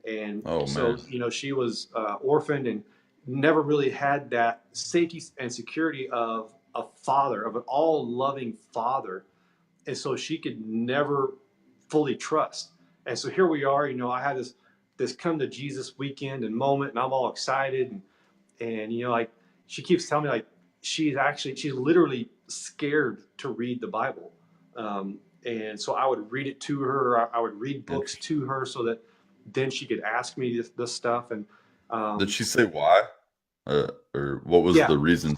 and oh so man, she was orphaned and never really had that safety and security of a father, of an all-loving father, and so she could never fully trust. And so here we are. I had this come to Jesus weekend and moment, and I'm all excited, and like she keeps telling me like she's literally scared to read the Bible. And so I would read it to her. I would read books interesting. to her so that then she could ask me this stuff. And Did um, she say why, or what was yeah, the reason?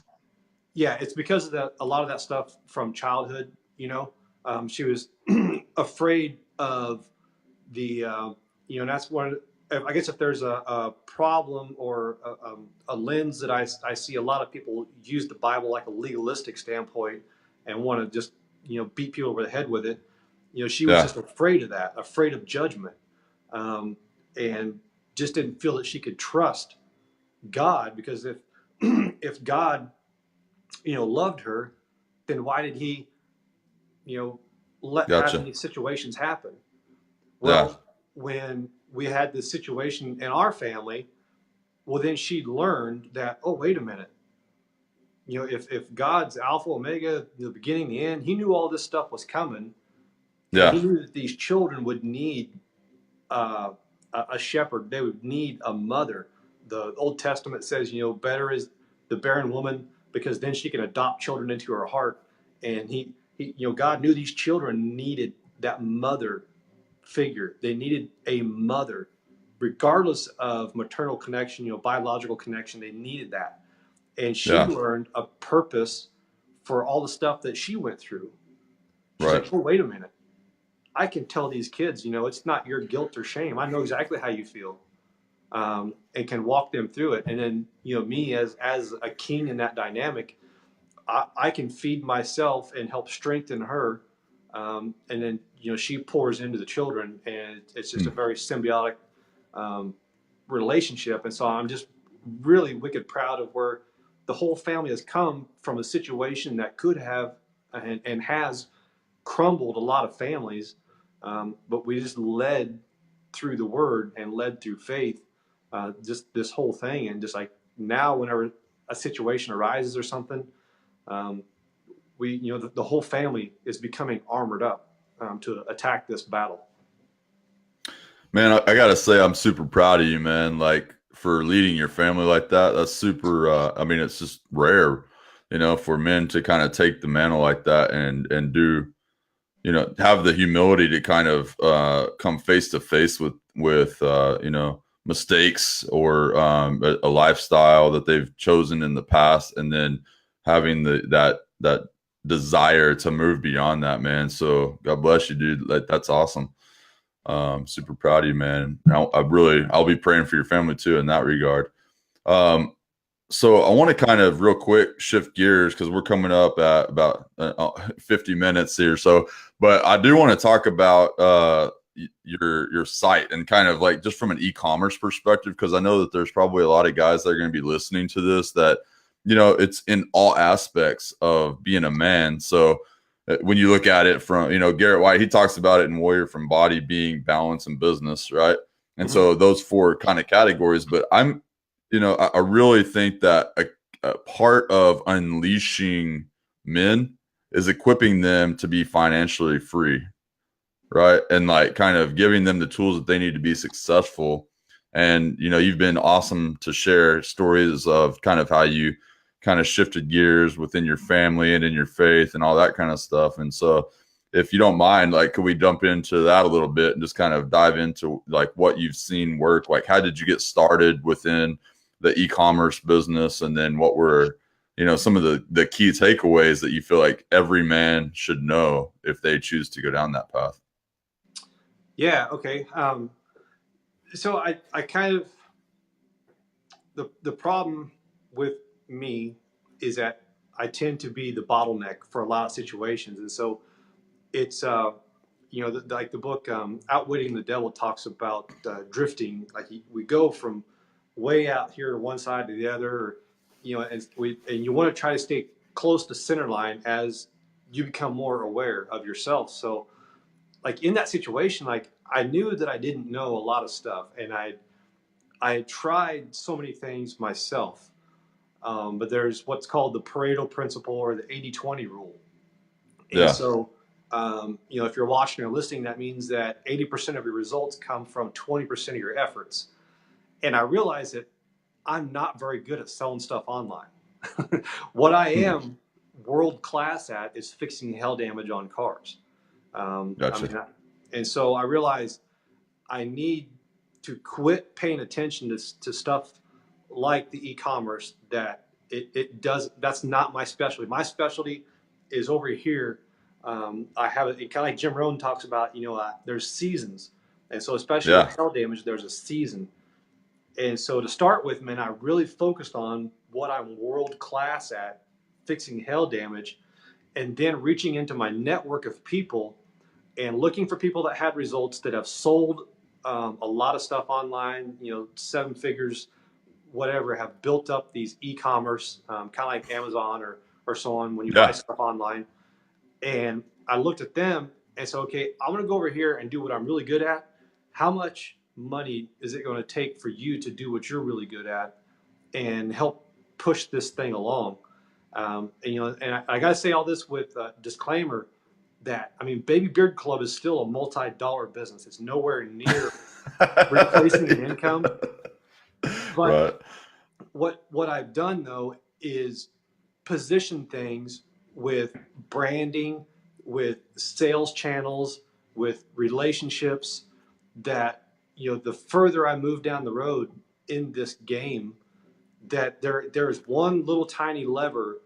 yeah, it's because of a lot of that stuff from childhood. She was afraid of the, and that's one. I guess if there's a problem or a lens that I see a lot of people use the Bible like a legalistic standpoint and want to just, beat people over the head with it. She was Yeah. just afraid of that, afraid of judgment, um, and just didn't feel that she could trust God, because if if God, loved her, then why did he, you know, let having Gotcha. these situations happen? Yeah. Well, when we had this situation in our family, well, then she learned that, oh, wait a minute. If God's Alpha, Omega, the beginning, the end, he knew all this stuff was coming, and he Yeah. knew that these children would need uh, a shepherd. They would need a mother. The Old Testament says, better is the barren woman, because then she can adopt children into her heart. And God knew these children needed that mother figure. They needed a mother, regardless of maternal connection, biological connection. They needed that, and she Yeah. learned a purpose for all the stuff that she went through. She's Right. like, oh, wait a minute. I can tell these kids, it's not your guilt or shame. I know exactly how you feel, and can walk them through it. And then, me as a king in that dynamic, I can feed myself and help strengthen her. And then, she pours into the children, and it's just a Hmm. very symbiotic um, relationship. And so I'm just really wicked proud of where the whole family has come from, a situation that could have and has crumbled a lot of families. But we just led through the word and led through faith, just this whole thing. And just like now, whenever a situation arises or something, um, the whole family is becoming armored up to attack this battle. Man, I gotta say, I'm super proud of you, man. Like for leading your family like that. That's super. I mean, it's just rare, for men to kind of take the mantle like that and do, have the humility to kind of come face to face with mistakes or a lifestyle that they've chosen in the past, and then having that desire to move beyond that, man. So God bless you, dude. Like that's awesome. Super proud of you, man. I'll be praying for your family too in that regard. Um, so I want to kind of real quick shift gears because we're coming up at about 50 minutes here. So, but I do want to talk about your site and kind of like just from an e-commerce perspective, because I know that there's probably a lot of guys that are going to be listening to this that it's in all aspects of being a man. So when you look at it from Garrett White, he talks about it in Warrior from Body, being balance and business, right? And Mm-hmm. so those four kind of categories. But I really think that a part of unleashing men is equipping them to be financially free, right? And like kind of giving them the tools that they need to be successful. And, you've been awesome to share stories of kind of how you kind of shifted gears within your family and in your faith and all that kind of stuff. And so, if you don't mind, like, could we jump into that a little bit and just kind of dive into like what you've seen work? Like, how did you get started within the e-commerce business? And then what were, some of the key takeaways that you feel like every man should know if they choose to go down that path? Yeah. Okay. So I kind of, the problem with me is that I tend to be the bottleneck for a lot of situations. And so it's like the book Outwitting the Devil talks about drifting. Like we go from way out here to one side to the other, and you want to try to stay close to center line as you become more aware of yourself. So like in that situation, like I knew that I didn't know a lot of stuff, and I had tried so many things myself. But there's what's called the Pareto principle, or the 80-20 rule. And Yeah. so, if you're watching or listening, that means that 80% of your results come from 20% of your efforts. And I realized that I'm not very good at selling stuff online. What I Hmm. am world class at is fixing hail damage on cars. I Gotcha. mean, and so I realized I need to quit paying attention to stuff like the e-commerce that it does. That's not my specialty. My specialty is over here. I have it kind of like Jim Rohn talks about. There's seasons. And so, especially Yeah. with hail damage, there's a season. And so, to start with, man, I really focused on what I'm world class at, fixing hail damage, and then reaching into my network of people and looking for people that had results, that have sold a lot of stuff online, 7 figures, whatever, have built up these e-commerce, kind of like Amazon or so on, when you buy Yeah. stuff online. And I looked at them and said, okay, I'm going to go over here and do what I'm really good at. How much money is it going to take for you to do what you're really good at and help push this thing along? And I got to say all this with a disclaimer that, I mean, Baby Beard Club is still a multi-dollar business. It's nowhere near replacing an income. But Right. what I've done though is position things with branding, with sales channels, with relationships, that the further I move down the road in this game, that there is one little tiny lever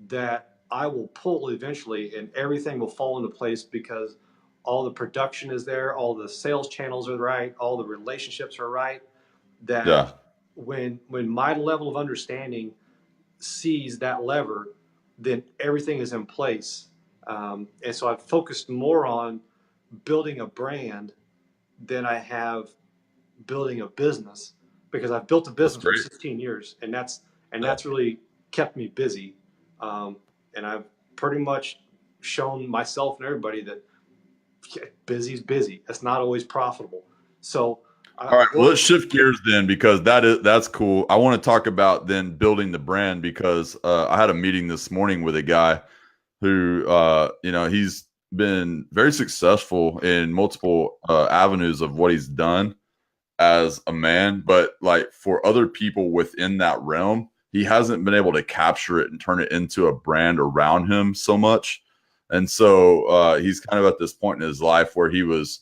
that I will pull eventually, and everything will fall into place, because all the production is there, all the sales channels are right, all the relationships are right. That Yeah. when my level of understanding sees that lever, then everything is in place. And so I've focused more on building a brand than I have building a business, because I've built a That's business for great. 16 years, and that's Yeah. really kept me busy. And I've pretty much shown myself and everybody that busy's busy. It's not always profitable. So All right, well, going, let's shift gears then, because that's cool. I want to talk about then building the brand, because I had a meeting this morning with a guy who he's been very successful in multiple avenues of what he's done as a man, but like for other people within that realm, he hasn't been able to capture it and turn it into a brand around him so much. And so he's kind of at this point in his life where he was,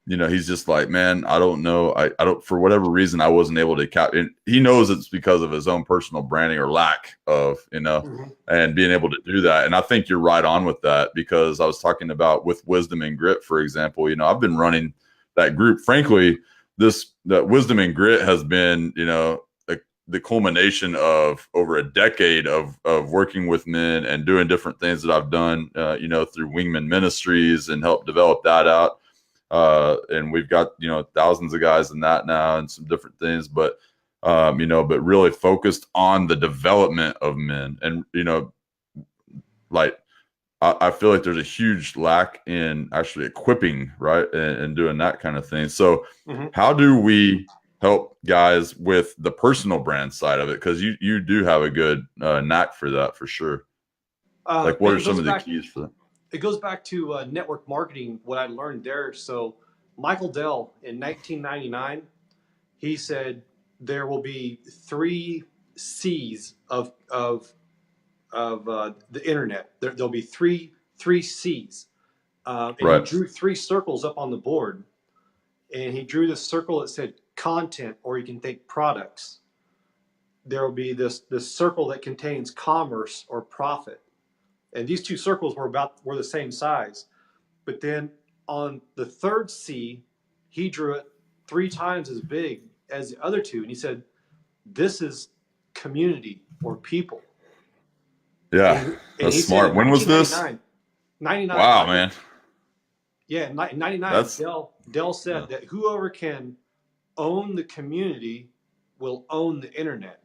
he's just like, man, I don't know. I don't, for whatever reason, I wasn't able to he knows it's because of his own personal branding or lack of, Mhm. and being able to do that. And I think you're right on with that, because I was talking about with Wisdom and Grit, for example, I've been running that group. Frankly, that Wisdom and Grit has been, the culmination of over a decade of working with men and doing different things that I've done, through Wingman Ministries, and helped develop that out. And we've got, thousands of guys in that now, and some different things, but but really focused on the development of men. And, like, I feel like there's a huge lack in actually equipping, right, and doing that kind of thing. So Mhm. how do we help guys with the personal brand side of it? Because you do have a good knack for that, for sure. Like, what Man, are some of the keys for that? it goes back to network marketing, what I learned there. So Michael Dell in 1999, he said there will be 3 C's of the internet. There'll be three C's, and he Right. drew 3 circles up on the board, and he drew this circle that said content, or you can think products. There will be this circle that contains commerce or profit, and these 2 circles were the same size. But then on the third C, he drew it 3 times as big as the other two, and he said, "This is community or people." Yeah, And that's he said smart. in When was this? 1999, 99, Wow, man. yeah, in 99, That's Dell yeah. said that whoever can own the community will own the internet.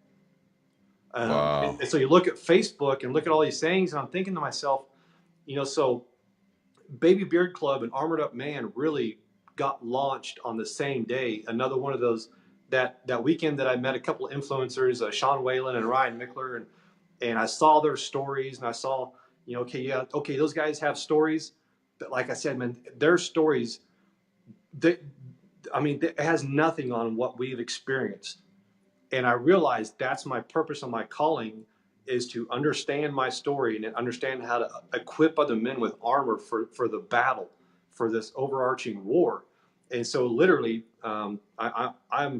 Wow. And so you look at Facebook and look at all these sayings, and I'm thinking to myself, so Baby Beard Club and Armored Up Man really got launched on the same day. Another one of those, that weekend that I met a couple of influencers, Sean Whalen and Ryan Mickler, and I saw their stories, and I saw, okay, yeah, okay, those guys have stories, but like I said, man, their stories, they, I mean, it has nothing on what we've experienced. And I realized that's my purpose and my calling, is to understand my story and understand how to equip other men with armor for the battle, for this overarching war. And so literally, I'm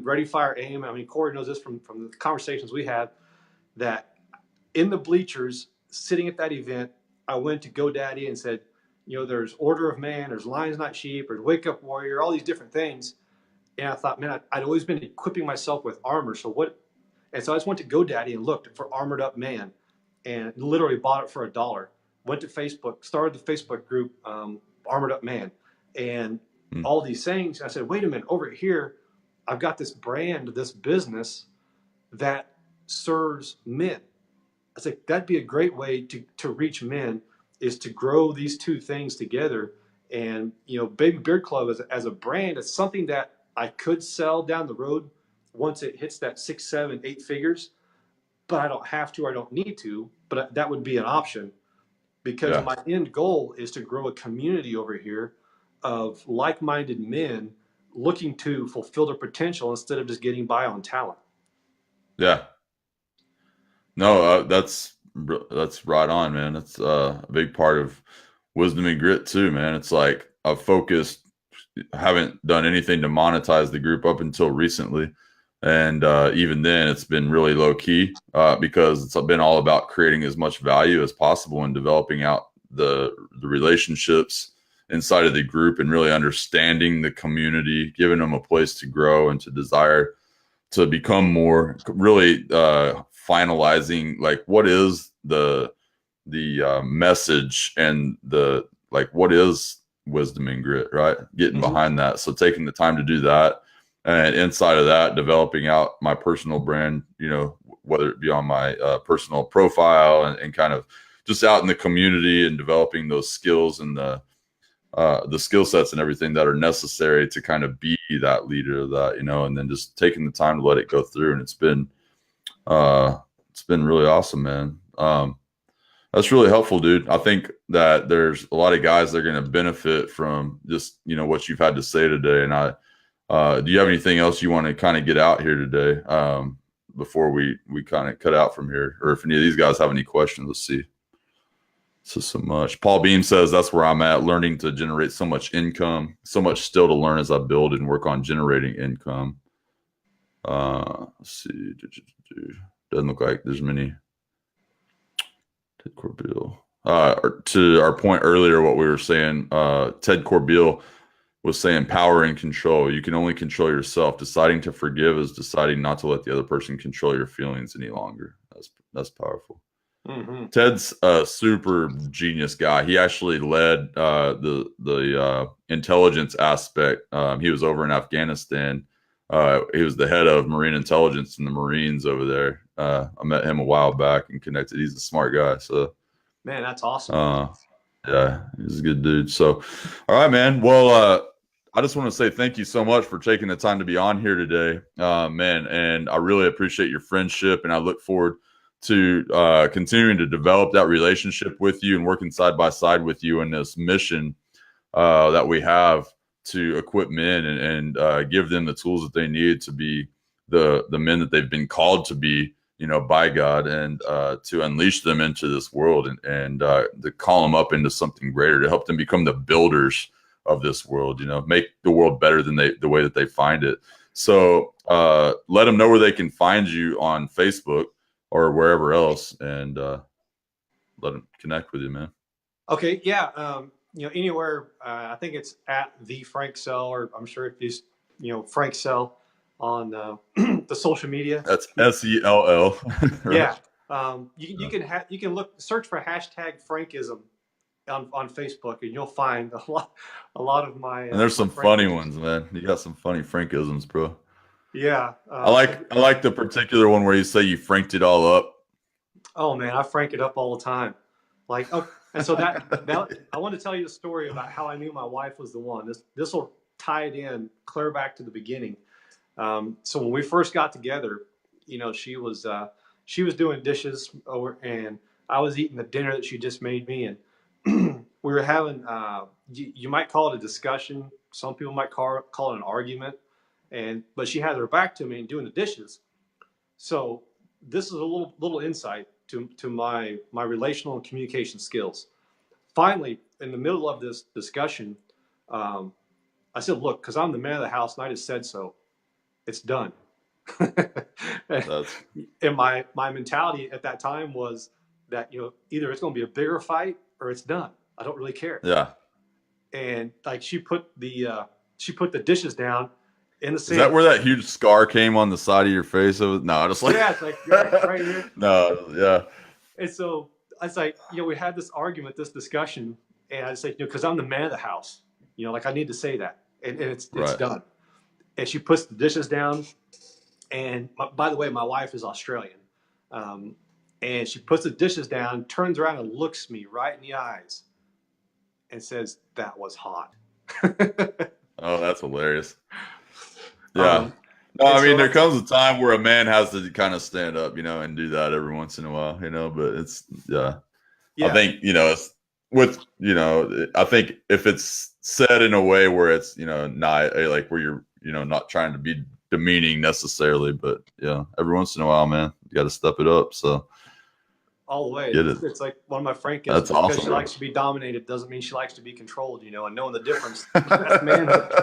ready, fire, aim. I mean, Cory knows this from the conversations we had, that in the bleachers sitting at that event, I went to GoDaddy and said, there's Order of Man, there's Lions Not Sheep, there's Wake Up Warrior, all these different things. And I thought, man, I'd always been equipping myself with armor. So what? And so I just went to GoDaddy and looked for Armored Up Man, and literally bought it for $1. Went to Facebook, started the Facebook group, Armored Up Man, and all these things. And I said, wait a minute, over here, I've got this brand, this business that serves men. I said that'd be a great way to reach men, is to grow these two things together. And Baby Beard Club as a brand, it's something that I could sell down the road once it hits that 6, 7, 8 figures, but I don't have to, I don't need to, but that would be an option, because my end goal is to grow a community over here of like-minded men looking to fulfill their potential instead of just getting by on talent. Yeah. No, that's right on, man. That's a big part of Wisdom and Grit too, man. It's like I've focused, haven't done anything to monetize the group up until recently. And even then, it's been really low key because it's been all about creating as much value as possible and developing out the relationships inside of the group and really understanding the community, giving them a place to grow and to desire to become more, really finalizing like what is the message and the like what is Wisdom and Grit, right? Getting behind that. So taking the time to do that. And inside of that, developing out my personal brand, whether it be on my personal profile and kind of just out in the community and developing those skills and the skill sets and everything that are necessary to kind of be that leader of that, and then just taking the time to let it go through. And it's been really awesome, man. That's really helpful, dude. I think that there's a lot of guys that are going to benefit from just, what you've had to say today. And do you have anything else you want to kind of get out here today before we kind of cut out from here? Or if any of these guys have any questions, let's see. So much. Paul Beam says that's where I'm at, learning to generate so much income, so much still to learn as I build and work on generating income. Let's see. Doesn't look like there's many. Ted Corbeil. To our point earlier, what we were saying, Ted Corbeil was saying power and control. You can only control yourself. Deciding to forgive is deciding not to let the other person control your feelings any longer. That's powerful. Mm-hmm. Ted's a super genius guy. He actually led the intelligence aspect. He was over in Afghanistan. He was the head of Marine intelligence in the Marines over there. I met him a while back and connected. He's a smart guy. So, man, that's awesome. Yeah, he's a good dude. So, all right, man. Well, I just want to say thank you so much for taking the time to be on here today, man. And I really appreciate your friendship, and I look forward to continuing to develop that relationship with you and working side by side with you in this mission that we have to equip men and give them the tools that they need to be the men that they've been called to be, by God, and to unleash them into this world and to call them up into something greater, to help them become the builders of this world, make the world better than the way that they find it. So let them know where they can find you on Facebook or wherever else, and let them connect with you, man. Okay. Yeah. Anywhere, I think it's at the Frank Sell, or I'm sure if you, Frank Sell on the social media. That's SELL. Right? Yeah. You can search for hashtag Frankism on Facebook, and you'll find a lot of my. And there's some funny ones, man. You got some funny Frankisms, bro. Yeah. I like the particular one where you say you franked it all up. Oh man, I frank it up all the time. And so that I want to tell you a story about how I knew my wife was the one. This will tie it in clear back to the beginning. So when we first got together, she was doing dishes and I was eating the dinner that she just made me, and we were having you might call it a discussion. Some people might call it an argument. But she had her back to me and doing the dishes. So this is a little insight to my relational and communication skills. Finally, in the middle of this discussion, I said, "Look, because I'm the man of the house and I just said so. It's done." And my mentality at that time was that either it's going to be a bigger fight or it's done. I don't really care. Yeah. and like she put the dishes down in the Is that sink. where that huge scar came on the side of your face? No, just like Yeah, it's like right here. no, yeah, And so I was like, we had this argument, this discussion, and I was like, because I'm the man of the house, like I need to say that, and it's right. done. And she puts the dishes down, and by the way, my wife is Australian, and she puts the dishes down, turns around and looks me right in the eyes, and says, "That was hot." Oh, that's hilarious. Yeah. No, And I mean, so there comes a time where a man has to kind of stand up, and do that every once in a while, but it's, yeah. I yeah, think, it's with, I think if it's said in a way where it's, not like where you're, not trying to be demeaning necessarily, but yeah, every once in a while, man, you got to step it up. So all the way. get it. It's like one of my friends, That's just because awesome, she bro. likes to be dominated doesn't mean she likes to be controlled, and knowing the difference. That's manhood.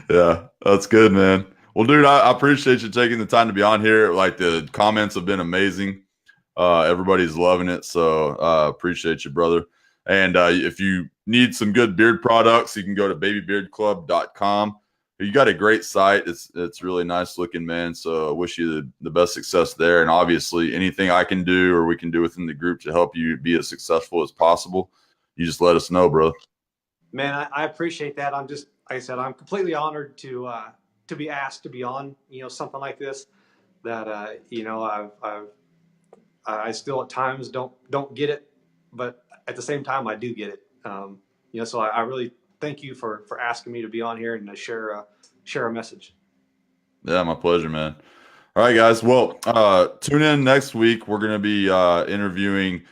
Yeah, that's good, man. Well, dude, I appreciate you taking the time to be on here. Like, the comments have been amazing. Everybody's loving it. So appreciate you, brother. And if you need some good beard products, you can go to babybeardclub.com. You got a great site. It's really nice looking, man. So I wish you the best success there. And obviously anything I can do or we can do within the group to help you be as successful as possible, you just let us know, bro. Man, I appreciate that. I'm just, like I said, I'm completely honored to be asked to be on, something like this. That I still at times don't get it, but at the same time I do get it. So I really thank you for asking me to be on here and to share a message. Yeah, my pleasure, man. All right, guys. Well, tune in next week. We're going to be interviewing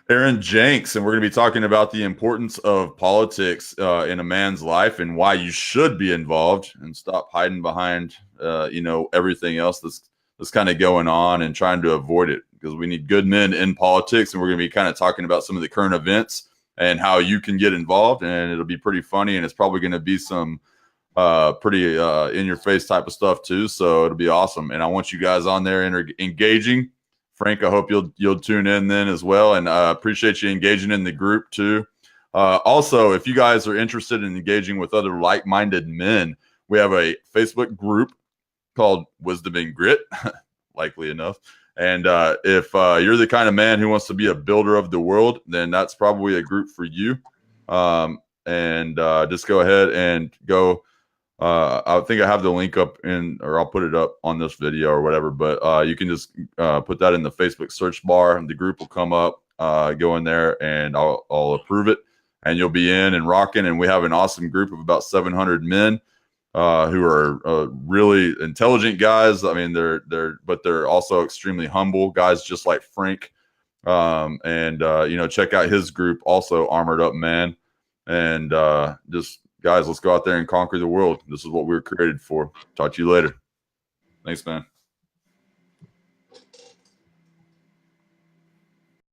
Aaron Jenks, and we're going to be talking about the importance of politics in a man's life and why you should be involved and stop hiding behind, everything else that's kind of going on and trying to avoid it, because we need good men in politics. And we're going to be kind of talking about some of the current events and how you can get involved. And it'll be pretty funny, and it's probably going to be some pretty in your face type of stuff too. So it'll be awesome. And I want you guys on there engaging. Frank, I hope you'll tune in then as well, and appreciate you engaging in the group too. Also, if you guys are interested in engaging with other like-minded men, we have a Facebook group called Wisdom and Grit, likely enough. And if you're the kind of man who wants to be a builder of the world, then that's probably a group for you. And just go ahead and go. I think I have the link up or I'll put it up on this video or whatever, but you can just put that in the Facebook search bar and the group will come up. Go in there and I'll approve it, and you'll be in and rocking. And we have an awesome group of about 700 men who are really intelligent guys. I mean, they're also extremely humble guys, just like Frank. Check out his group, also Armored Up Man. And just guys, let's go out there and conquer the world. This is what we were created for. Talk to you later. Thanks, man.